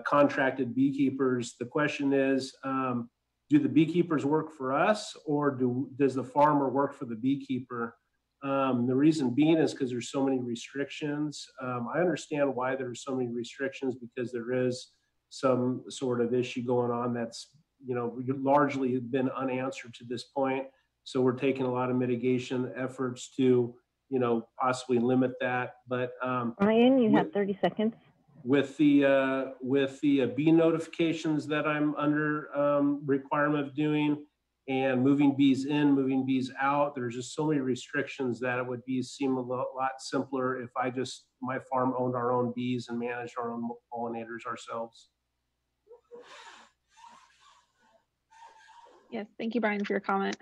contracted beekeepers. The question is, do the beekeepers work for us, or does the farmer work for the beekeeper? The reason being is because there's so many restrictions. I understand why there's so many restrictions, because there is some sort of issue going on that's, you know, largely been unanswered to this point. So we're taking a lot of mitigation efforts to, you know, possibly limit that. But Ryan, you have 30 seconds. With the bee notifications that I'm under requirement of doing, and moving bees in, moving bees out, there's just so many restrictions that it would seem a lot simpler if my farm owned our own bees and managed our own pollinators ourselves. Yes, thank you, Brian, for your comment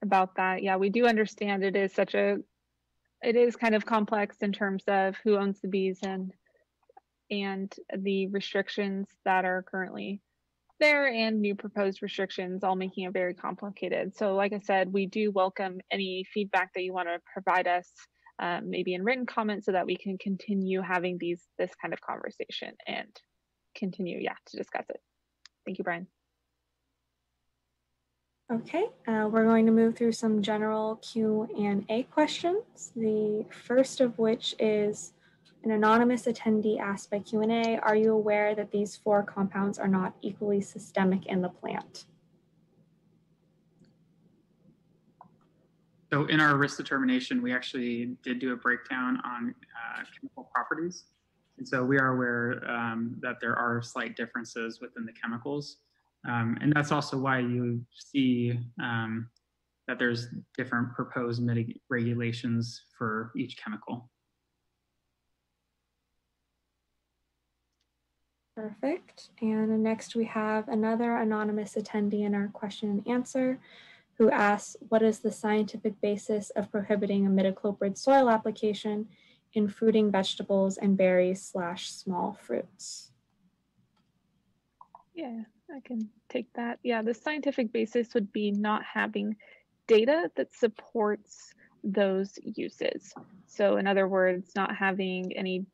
about that. Yeah, we do understand it is kind of complex in terms of who owns the bees and the restrictions that are currently there and new proposed restrictions, all making it very complicated. So like I said, we do welcome any feedback that you want to provide us, maybe in written comments, so that we can continue having this kind of conversation and continue, to discuss it. Thank you, Brian. Okay, we're going to move through some general Q&A questions. The first of which is an anonymous attendee asked by Q&A, are you aware that these 4 compounds are not equally systemic in the plant? So in our risk determination, we actually did do a breakdown on chemical properties. And so we are aware that there are slight differences within the chemicals. And that's also why you see that there's different proposed regulations for each chemical. Perfect. And next we have another anonymous attendee in our question and answer who asks, what is the scientific basis of prohibiting imidacloprid soil application in fruiting vegetables and berries / small fruits? Yeah, I can take that. Yeah, the scientific basis would be not having data that supports those uses. So in other words, not having any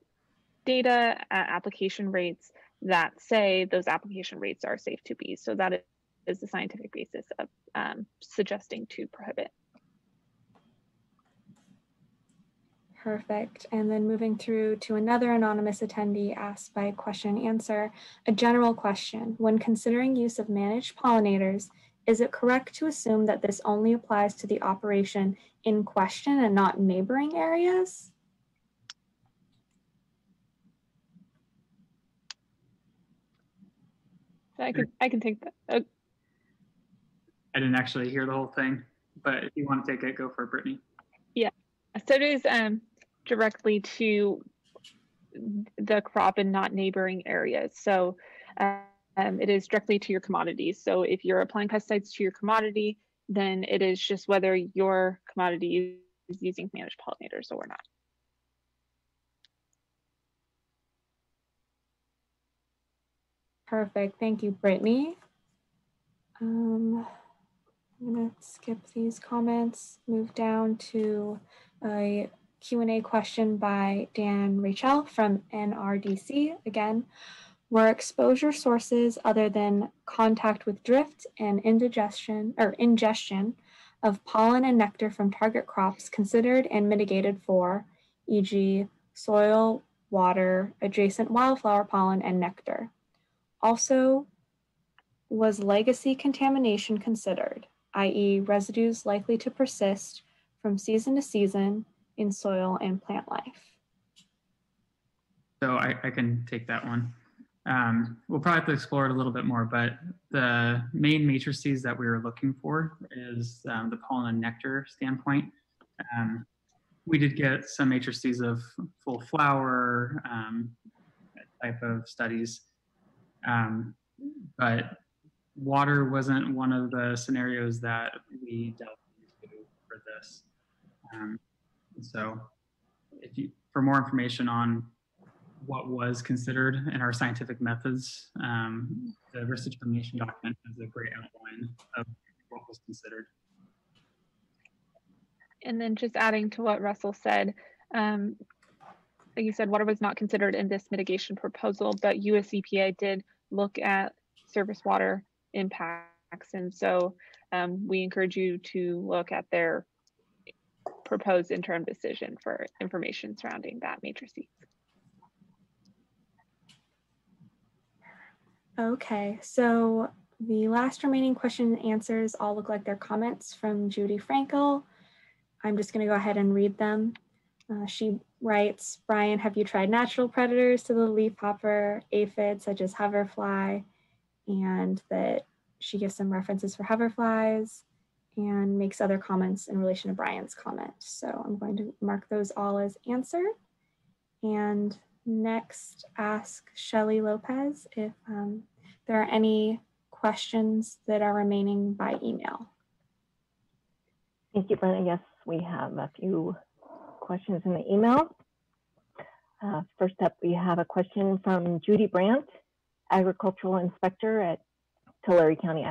data at application rates that say those application rates are safe to bees. So that is the scientific basis of suggesting to prohibit. Perfect. And then moving through to another anonymous attendee asked by question and answer, a general question. When considering use of managed pollinators, is it correct to assume that this only applies to the operation in question and not neighboring areas? I can take that. Oh. I didn't actually hear the whole thing, but if you want to take it, go for it, Brittany. Yeah, so it is directly to the crop and not neighboring areas. So it is directly to your commodities. So if you're applying pesticides to your commodity, then it is just whether your commodity is using managed pollinators or not. Perfect. Thank you, Brittany. I'm going to skip these comments, move down to a Q&A question by Dan Rachel from NRDC. Again, were exposure sources other than contact with drift and ingestion of pollen and nectar from target crops considered and mitigated for, e.g., soil, water, adjacent wildflower pollen, and nectar? Also, was legacy contamination considered, i.e. residues likely to persist from season to season in soil and plant life? So I can take that one. We'll probably have to explore it a little bit more, but the main matrices that we were looking for is the pollen and nectar standpoint. We did get some matrices of full flower type of studies, but water wasn't one of the scenarios that we delved into for this. So for more information on what was considered in our scientific methods, the risk determination document has a great outline of what was considered. And then just adding to what Russell said, like you said, water was not considered in this mitigation proposal, but US EPA did look at surface water impacts. And so we encourage you to look at their proposed interim decision for information surrounding that matrices. Okay, so the last remaining question and answers all look like they're comments from Judy Frankel. I'm just going to go ahead and read them. She writes, Brian, have you tried natural predators to the leafhopper aphid such as hoverfly? And that she gives some references for hoverflies and makes other comments in relation to Brian's comment. So I'm going to mark those all as answered. And next, ask Shelly Lopez if there are any questions that are remaining by email. Thank you, Brenda. Yes, we have a few questions in the email. First up, we have a question from Judy Brandt, Agricultural Inspector at Tulare County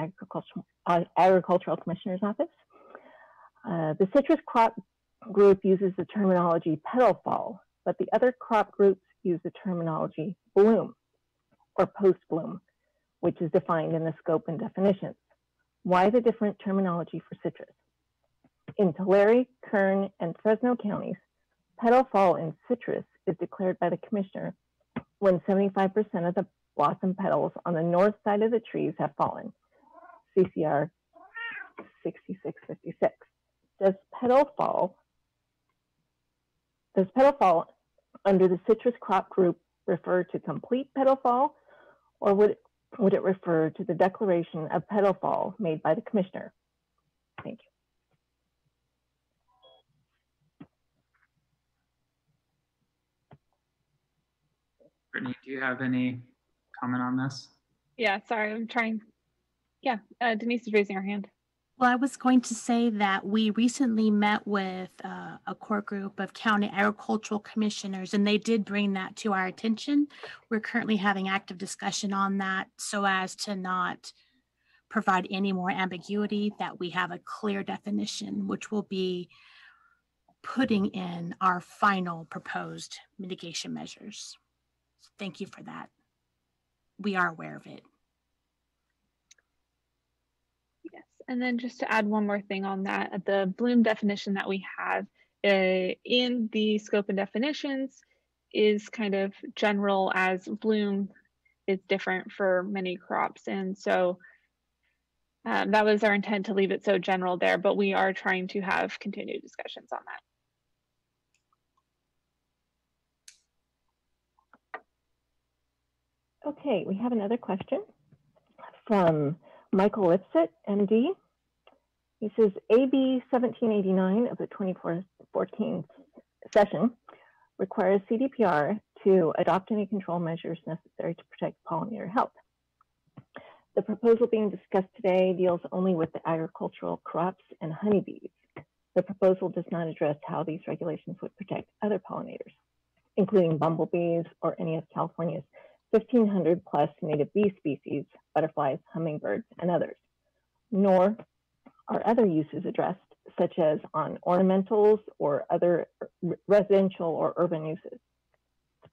Agricultural Commissioner's Office. The citrus crop group uses the terminology petal fall, but the other crop groups use the terminology bloom or post-bloom, which is defined in the scope and definitions. Why the different terminology for citrus? In Tulare, Kern, and Fresno counties, petal fall in citrus is declared by the commissioner when 75% of the blossom petals on the north side of the trees have fallen. CCR 6656. Does petal fall under the citrus crop group refer to complete petal fall, or would it refer to the declaration of petal fall made by the commissioner? Thank you. Brittany, do you have any comment on this? Yeah, sorry, I'm trying. Yeah, Denise is raising her hand. Well, I was going to say that we recently met with a core group of county agricultural commissioners, and they did bring that to our attention. We're currently having active discussion on that so as to not provide any more ambiguity, that we have a clear definition, which will be putting in our final proposed mitigation measures. Thank you for that. We are aware of it. Yes, and then just to add one more thing on that, the bloom definition that we have in the scope and definitions is kind of general, as bloom is different for many crops. And so that was our intent, to leave it so general there, but we are trying to have continued discussions on that. Okay, we have another question from Michael Lipset, MD. He says, AB 1789 of the 2014 session requires CDPR to adopt any control measures necessary to protect pollinator health. The proposal being discussed today deals only with the agricultural crops and honeybees. The proposal does not address how these regulations would protect other pollinators, including bumblebees or any of California's 1,500 plus native bee species, butterflies, hummingbirds, and others. Nor are other uses addressed, such as on ornamentals or other residential or urban uses.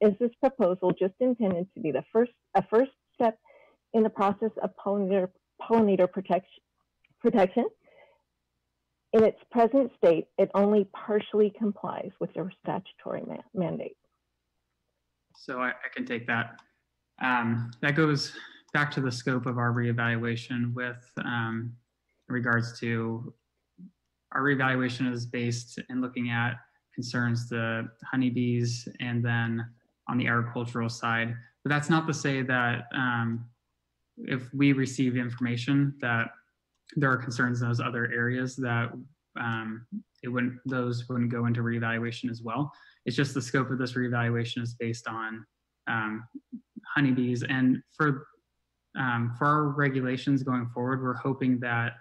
Is this proposal just intended to be a first step in the process of pollinator protection? In its present state, it only partially complies with their statutory mandate. So I can take that. That goes back to the scope of our reevaluation with regards to our reevaluation is based in looking at concerns the honeybees and then on the agricultural side. But that's not to say that if we receive information that there are concerns in those other areas that those wouldn't go into reevaluation as well. It's just the scope of this reevaluation is based on honeybees, and for our regulations going forward, we're hoping that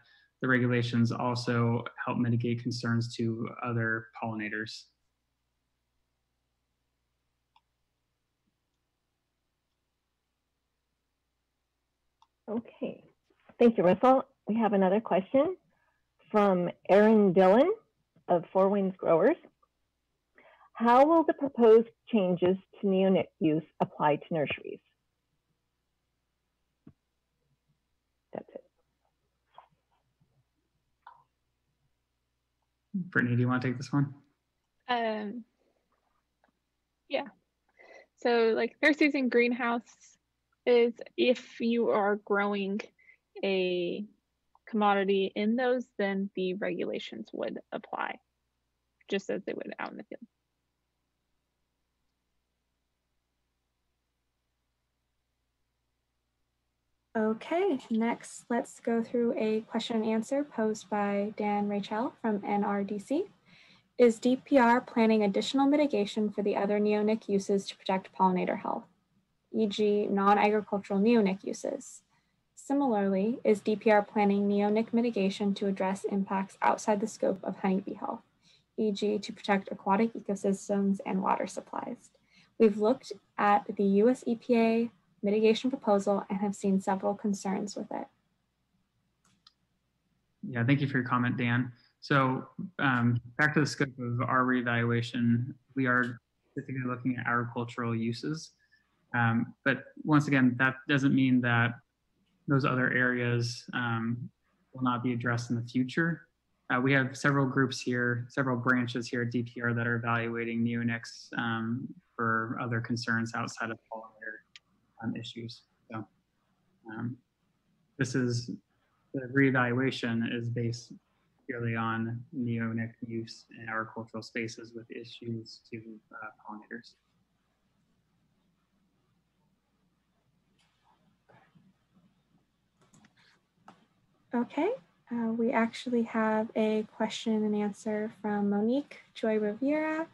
the regulations also help mitigate concerns to other pollinators. Okay, thank you, Russell. We have another question from Aaron Dillon of Four Winds Growers. How will the proposed changes to neonic use apply to nurseries? That's it. Brittany, do you want to take this one? Yeah. So like nurseries and greenhouse is if you are growing a commodity in those, then the regulations would apply just as they would out in the field. Okay, next let's go through a question and answer posed by Dan Rachel from NRDC. Is DPR planning additional mitigation for the other neonic uses to protect pollinator health, e.g. non-agricultural neonic uses? Similarly, is DPR planning neonic mitigation to address impacts outside the scope of honeybee health, e.g. to protect aquatic ecosystems and water supplies? We've looked at the US EPA mitigation proposal and have seen several concerns with it. Yeah, thank you for your comment, Dan. So back to the scope of our reevaluation, we are specifically looking at agricultural uses. But once again, that doesn't mean that those other areas will not be addressed in the future. We have several groups here, several branches here at DPR that are evaluating neonics for other concerns outside of pollinator issues. So this is, the reevaluation is based purely on neonic use in agricultural spaces with issues to pollinators. Okay, we actually have a question and answer from Monique Joy Rivera,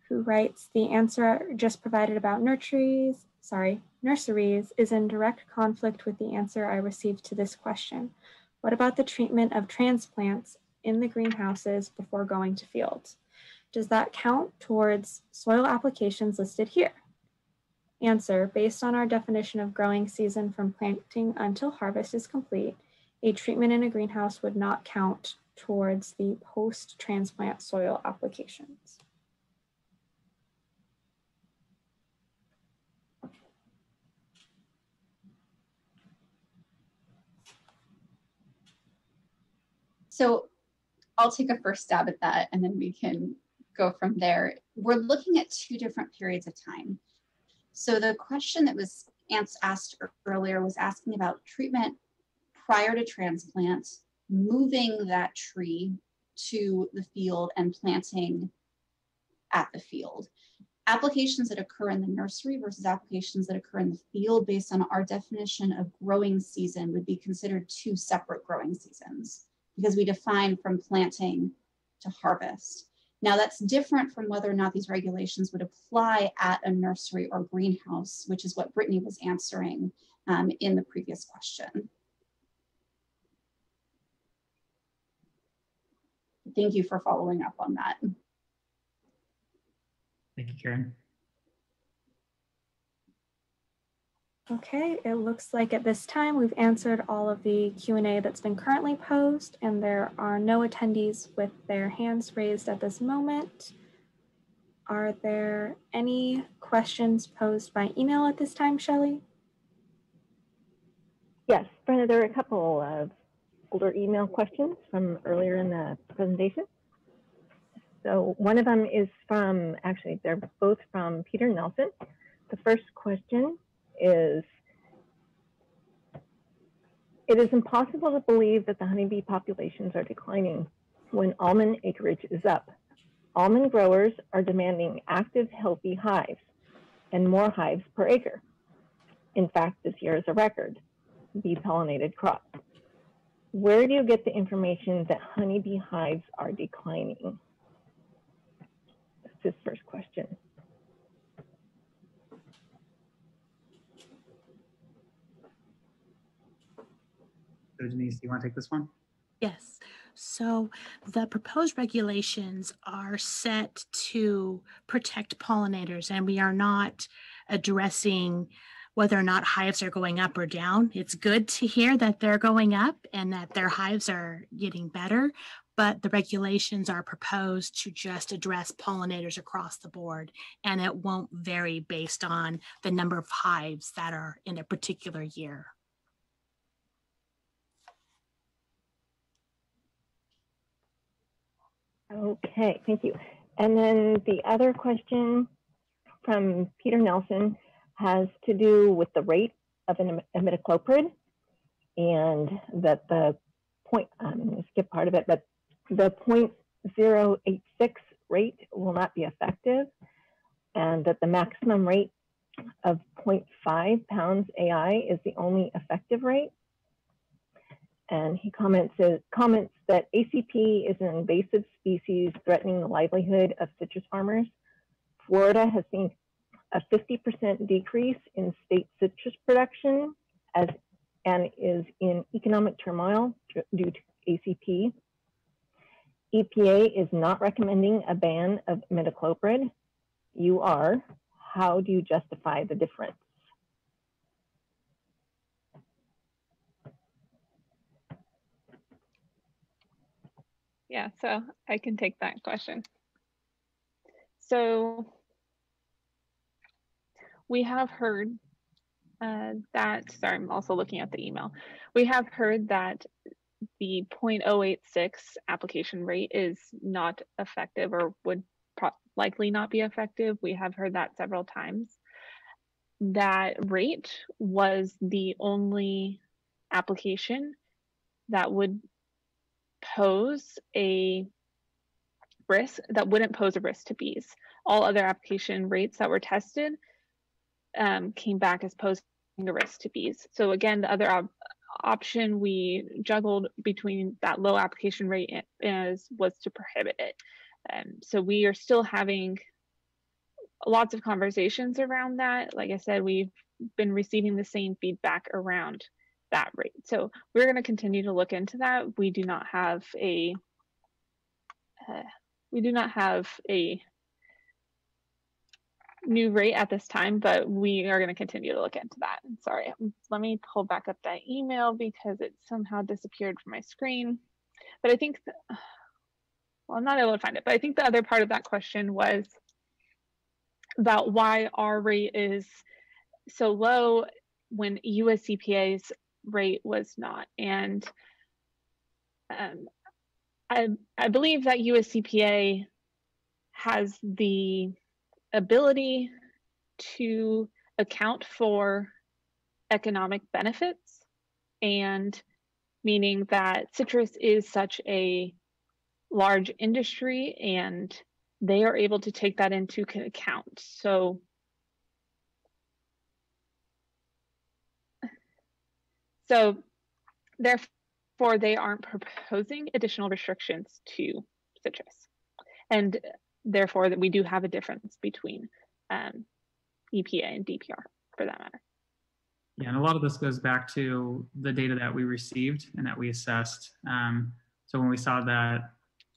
who writes, the answer just provided about nurseries is in direct conflict with the answer I received to this question. What about the treatment of transplants in the greenhouses before going to fields? Does that count towards soil applications listed here? Answer, based on our definition of growing season from planting until harvest is complete, a treatment in a greenhouse would not count towards the post-transplant soil applications. So I'll take a first stab at that and then we can go from there. We're looking at two different periods of time. So the question that was asked earlier was asking about treatment prior to transplant, moving that tree to the field and planting at the field. Applications that occur in the nursery versus applications that occur in the field based on our definition of growing season would be considered two separate growing seasons because we define from planting to harvest. Now that's different from whether or not these regulations would apply at a nursery or greenhouse, which is what Brittany was answering in the previous question. Thank you for following up on that. Thank you, Karen. Okay, it looks like at this time we've answered all of the Q&A that's been currently posed, and there are no attendees with their hands raised at this moment. Are there any questions posed by email at this time, Shelley? Yes, Brenda, there are a couple of older email questions from earlier in the presentation. So one of them is from, actually, they're both from Peter Nelson. The first question is, it is impossible to believe that the honeybee populations are declining when almond acreage is up. Almond growers are demanding active, healthy hives and more hives per acre. In fact, this year is a record bee-pollinated crop. Where do you get the information that honeybee hives are declining? That's his first question. So Denise, do you want to take this one? Yes. So the proposed regulations are set to protect pollinators, and we are not addressing whether or not hives are going up or down. It's good to hear that they're going up and that their hives are getting better, but the regulations are proposed to just address pollinators across the board, and it won't vary based on the number of hives that are in a particular year. Okay, thank you. And then the other question from Peter Nelson has to do with the rate of an imidacloprid, and that the point, I'm going to skip part of it, but the 0.086 rate will not be effective, and that the maximum rate of 0.5 pounds AI is the only effective rate. And he comments that ACP is an invasive species threatening the livelihood of citrus farmers. Florida has seen a 50% decrease in state citrus production and is in economic turmoil due to ACP. EPA is not recommending a ban of imidacloprid. You are. How do you justify the difference? Yeah, so I can take that question. So we have heard that, sorry, I'm also looking at the email. We have heard that the 0.086 application rate is not effective or would likely not be effective. We have heard that several times. That rate was the only application that would pose a risk, that wouldn't pose a risk to bees. All other application rates that were tested came back as posing a risk to bees. So again, the other option we juggled between that low application rate was to prohibit it. So we are still having lots of conversations around that. Like I said, we've been receiving the same feedback around that rate. So we're going to continue to look into that. We do not have a new rate at this time, but we are going to continue to look into that. Sorry, let me pull back up that email because it somehow disappeared from my screen. But I think, well, I'm not able to find it, but I think the other part of that question was about why our rate is so low when USCPA's rate was not. And I believe that USCPA has the ability to account for economic benefits, and meaning that citrus is such a large industry and they are able to take that into account. So therefore they aren't proposing additional restrictions to citrus, and therefore that we do have a difference between EPA and DPR for that matter. Yeah, and a lot of this goes back to the data that we received and that we assessed. So when we saw that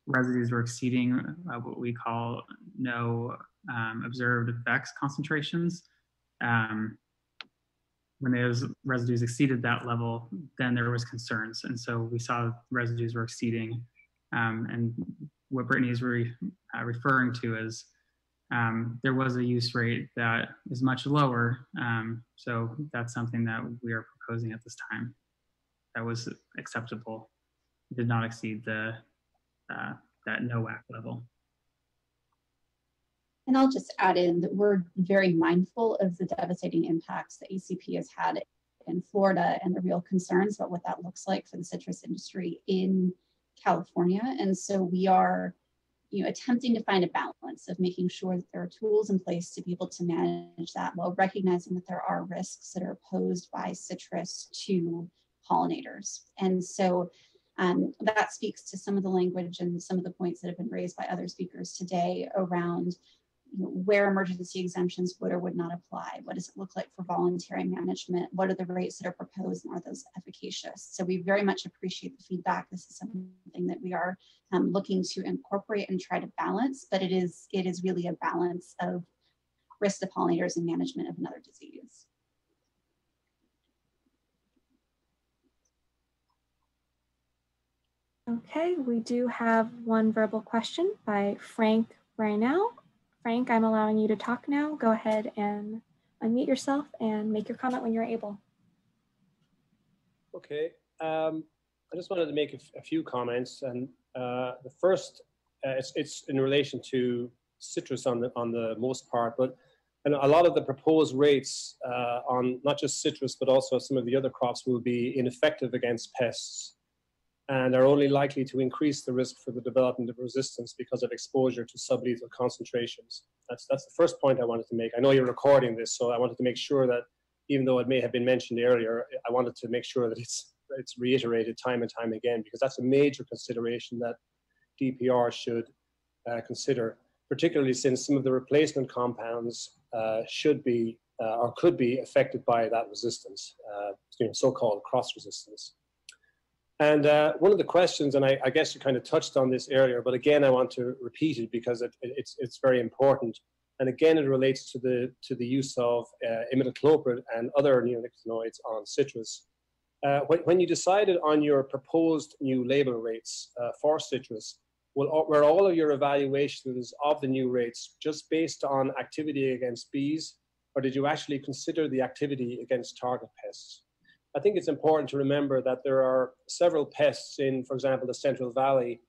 residues were exceeding what we call no observed effects concentrations, when those residues exceeded that level, then there was concerns. And so we saw residues were exceeding. And what Brittany is referring to is there was a use rate that is much lower. So that's something that we are proposing at this time that was acceptable. It did not exceed the that no WAC level. And I'll just add in that we're very mindful of the devastating impacts that ACP has had in Florida and the real concerns about what that looks like for the citrus industry in California. And so we are, attempting to find a balance of making sure that there are tools in place to be able to manage that while recognizing that there are risks that are posed by citrus to pollinators. And so that speaks to some of the language and some of the points that have been raised by other speakers today around where emergency exemptions would or would not apply. What does it look like for voluntary management? What are the rates that are proposed, and are those efficacious? So we very much appreciate the feedback. This is something that we are looking to incorporate and try to balance, but it is really a balance of risk to pollinators and management of another disease. Okay, we do have one verbal question by Frank Reinau. Frank, I'm allowing you to talk now. Go ahead and unmute yourself and make your comment when you're able. Okay, I just wanted to make a few comments. And the first it's in relation to citrus on the most part, but and a lot of the proposed rates on not just citrus, but also some of the other crops will be ineffective against pests and are only likely to increase the risk for the development of resistance because of exposure to sublethal concentrations. That's the first point I wanted to make. I know you're recording this, so I wanted to make sure that even though it may have been mentioned earlier, I wanted to make sure that it's reiterated time and time again, because that's a major consideration that DPR should consider, particularly since some of the replacement compounds should be or could be affected by that resistance, so-called cross resistance. And one of the questions, and I guess you kind of touched on this earlier, but again, I want to repeat it because it's very important. And again, it relates to the use of imidacloprid and other neonicotinoids on citrus. When you decided on your proposed new label rates for citrus, were all of your evaluations of the new rates just based on activity against bees, or did you actually consider the activity against target pests? I think it's important to remember that there are several pests in, for example, the Central Valley,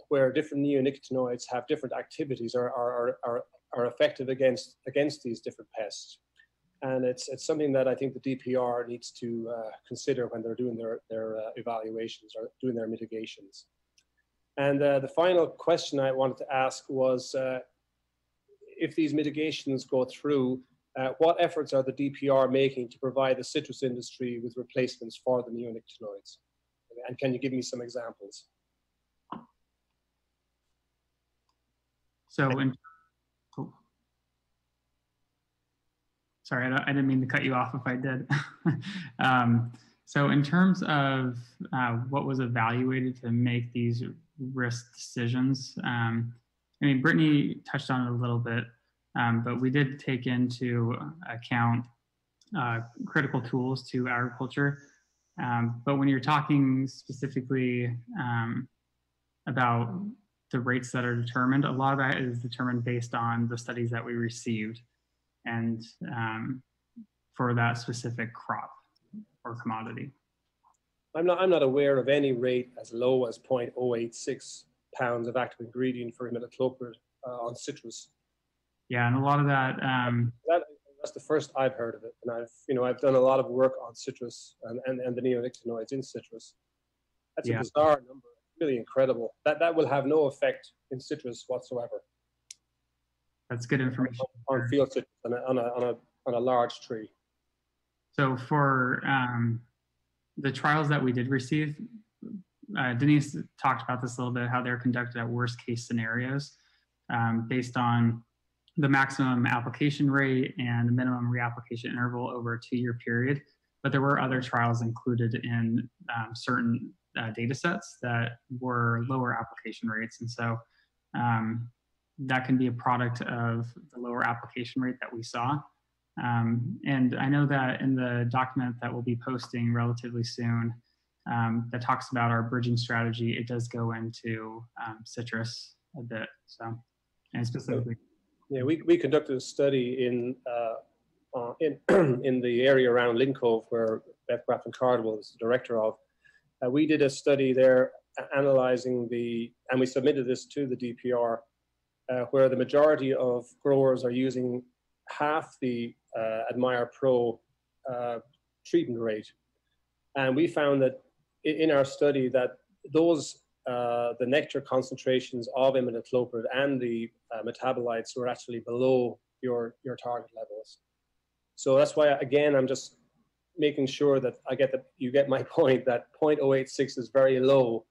where different neonicotinoids have different activities or are effective against these different pests. And it's something that I think the DPR needs to consider when they're doing their evaluations or doing their mitigations. And the final question I wanted to ask was, if these mitigations go through, what efforts are the DPR making to provide the citrus industry with replacements for the neonicotinoids? And can you give me some examples? So, sorry, I didn't mean to cut you off if I did. So in terms of what was evaluated to make these risk decisions, I mean, Brittany touched on it a little bit, but we did take into account critical tools to agriculture. But when you're talking specifically about the rates that are determined, a lot of that is determined based on the studies that we received and for that specific crop or commodity. I'm not aware of any rate as low as 0.086 pounds of active ingredient for imidacloprid on citrus. Yeah, and a lot of that. That's the first I've heard of it, and I've done a lot of work on citrus and the neonicotinoids in citrus. That's a bizarre number, really incredible. That will have no effect in citrus whatsoever. That's good information. On field citrus on a large tree. So for the trials that we did receive, Denise talked about this a little bit, how they're conducted at worst case scenarios based on the maximum application rate and the minimum reapplication interval over a 2-year period. But there were other trials included in certain data sets that were lower application rates. And so that can be a product of the lower application rate that we saw. And I know that in the document that we'll be posting relatively soon that talks about our bridging strategy, it does go into citrus a bit. So, and specifically. Yeah, we conducted a study in the area around Lincove, where Beth Grafton-Cardwell is the director of. We did a study there analyzing and we submitted this to the DPR, where the majority of growers are using half the Admire Pro treatment rate. And we found that in our study that those, the nectar concentrations of imidacloprid and the metabolites were actually below your target levels. So that's why, again, I'm just making sure that you get my point that 0.086 is very low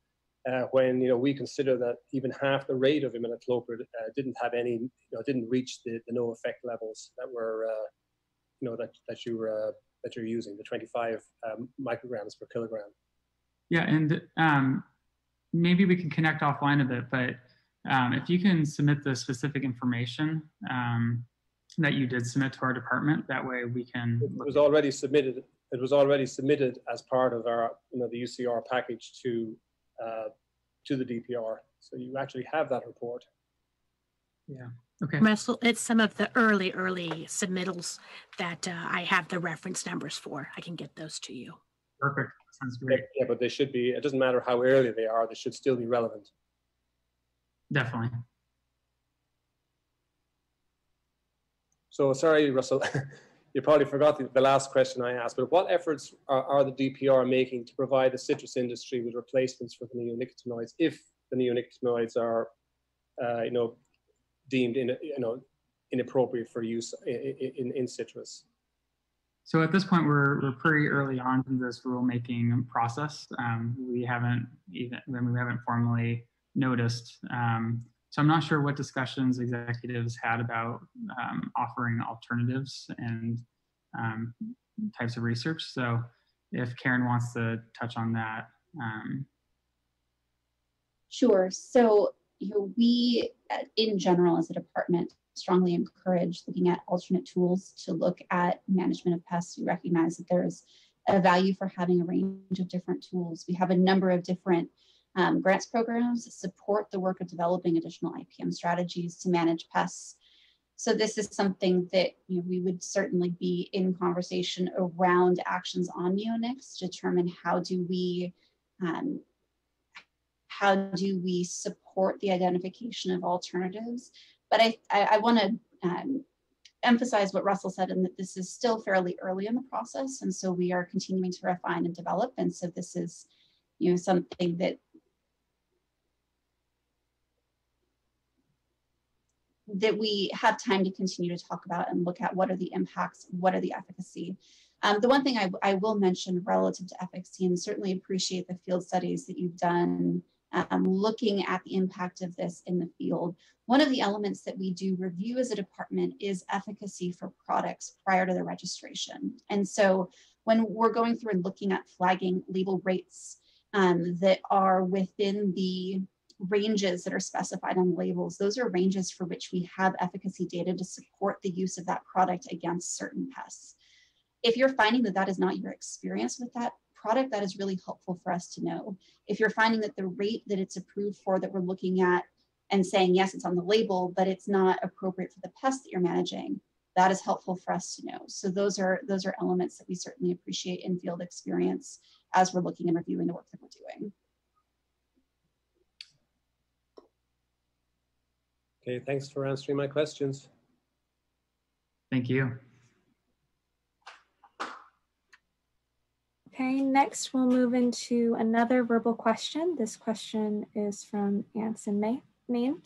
when we consider that even half the rate of imidacloprid didn't have any, didn't reach the no effect levels that were, that you're using, the 25 micrograms per kilogram. Yeah, and maybe we can connect offline a bit, but if you can submit the specific information that you did submit to our department, that way we can. It was already submitted. It was already submitted as part of our, the UCR package to the DPR. So you actually have that report. Yeah. Okay. Russell, it's some of the early submittals that I have the reference numbers for. I can get those to you. Perfect. Sounds great. Yeah, but they should be. It doesn't matter how early they are. They should still be relevant. Definitely. So sorry, Russell, you probably forgot the last question I asked, but what efforts are the DPR making to provide the citrus industry with replacements for the neonicotinoids if the neonicotinoids are, deemed inappropriate for use in citrus? So at this point, we're pretty early on in this rulemaking process. We haven't formally noticed. So I'm not sure what discussions executives had about offering alternatives and types of research. So if Karen wants to touch on that. Sure. So we, in general, as a department, strongly encourage looking at alternate tools to look at management of pests. We recognize that there's a value for having a range of different tools. We have a number of different grants programs that support the work of developing additional IPM strategies to manage pests. So this is something that we would certainly be in conversation around actions on neonics to determine how do we support the identification of alternatives. But I want to emphasize what Russell said, and that this is still fairly early in the process, and so we are continuing to refine and develop. And so this is, something that we have time to continue to talk about and look at what are the impacts, what are the efficacy. The one thing I will mention relative to efficacy, and certainly appreciate the field studies that you've done looking at the impact of this in the field. One of the elements that we do review as a department is efficacy for products prior to their registration. And so when we're going through and looking at flagging label rates that are within the ranges that are specified on labels, those are ranges for which we have efficacy data to support the use of that product against certain pests. If you're finding that that is not your experience with that product, that is really helpful for us to know. If you're finding that the rate that it's approved for that we're looking at and saying, yes, it's on the label, but it's not appropriate for the pest that you're managing, that is helpful for us to know. So those are elements that we certainly appreciate in field experience as we're looking and reviewing the work that we're doing. Okay, thanks for answering my questions. Thank you. Okay, next we'll move into another verbal question. This question is from Anson Main,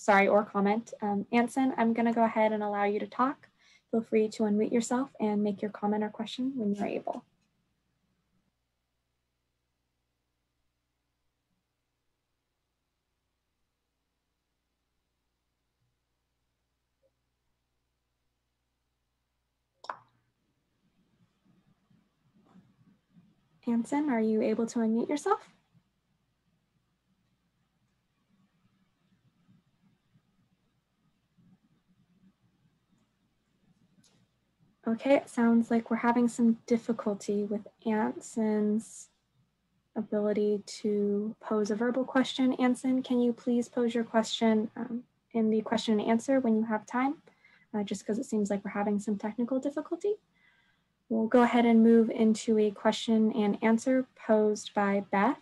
or comment. Anson, I'm gonna go ahead and allow you to talk. Feel free to unmute yourself and make your comment or question when you're able. Anson, are you able to unmute yourself? Okay, it sounds like we're having some difficulty with Anson's ability to pose a verbal question. Anson, can you please pose your question in the question and answer when you have time? Just because it seems like we're having some technical difficulty. We'll go ahead and move into a question and answer posed by Beth.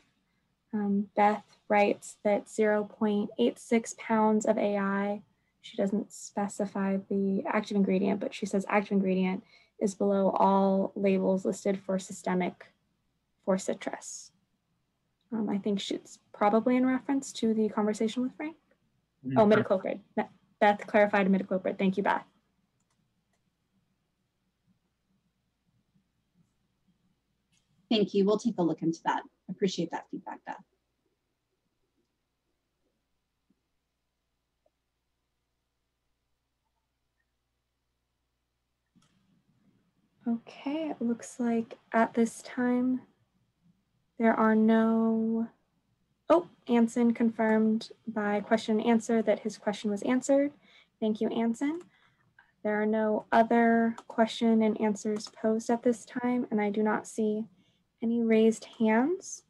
Beth writes that 0.86 pounds of AI, she doesn't specify the active ingredient, but she says active ingredient is below all labels listed for systemic for citrus. I think she's probably in reference to the conversation with Frank. Oh, imidacloprid. Beth clarified imidacloprid. Thank you, Beth. Thank you. We'll take a look into that. Appreciate that feedback, Beth. Okay, it looks like at this time there are no, Anson confirmed by question and answer that his question was answered. Thank you, Anson. There are no other question and answers posed at this time, and I do not see any raised hands.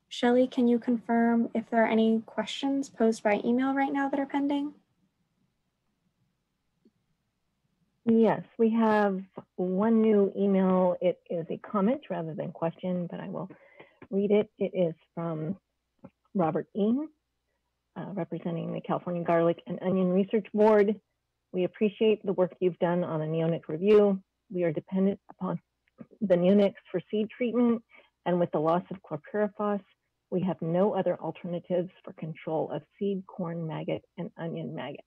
Shelley, can you confirm if there are any questions posed by email right now that are pending? Yes, we have one new email. It is a comment rather than question, but I will read it. It is from Robert Ean. representing the California Garlic and Onion Research Board. We appreciate the work you've done on the neonic review. We are dependent upon the neonics for seed treatment, and with the loss of chlorpyrifos, we have no other alternatives for control of seed, corn maggot, and onion maggot.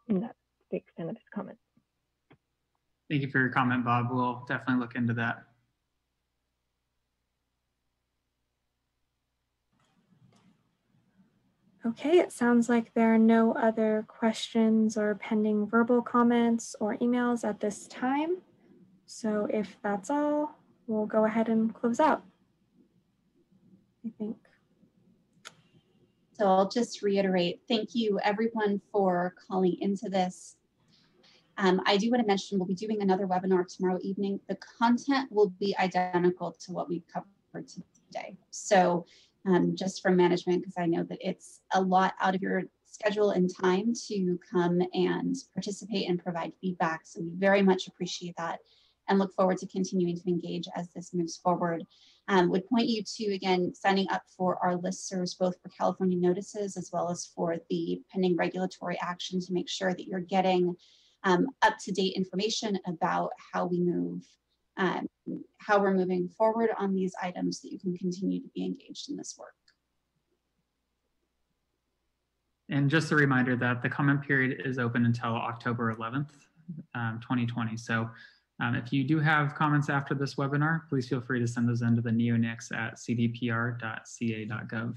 And that's the extent of his comment. Thank you for your comment, Bob. We'll definitely look into that. Okay, it sounds like there are no other questions or pending verbal comments or emails at this time. So if that's all, we'll go ahead and close out, I think. So I'll just reiterate, thank you everyone for calling into this. I do want to mention we'll be doing another webinar tomorrow evening. The content will be identical to what we covered today. So just from management, because I know that it's a lot out of your schedule and time to come and participate and provide feedback. So we very much appreciate that and look forward to continuing to engage as this moves forward. Would point you to, again, signing up for our listservs, both for California notices as well as for the pending regulatory action, to make sure that you're getting up-to-date information about how we move, how we're moving forward on these items, that you can continue to be engaged in this work. And just a reminder that the comment period is open until October 11th, 2020. So if you do have comments after this webinar, please feel free to send those into the neonics@cdpr.ca.gov.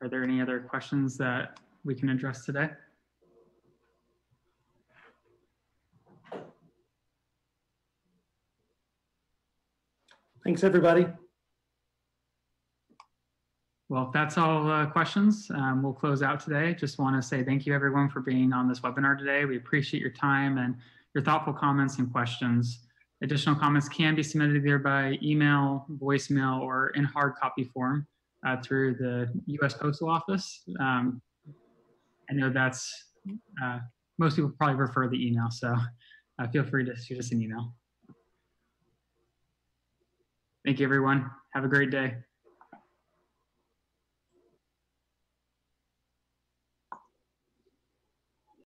Are there any other questions that we can address today? Thanks, everybody. Well, if that's all questions, we'll close out today. Just want to say thank you, everyone, for being on this webinar today. We appreciate your time and your thoughtful comments and questions. Additional comments can be submitted either by email, voicemail, or in hard copy form through the U.S. Postal Office. I know that's, most people probably prefer the email, so feel free to shoot us an email. Thank you, everyone. Have a great day.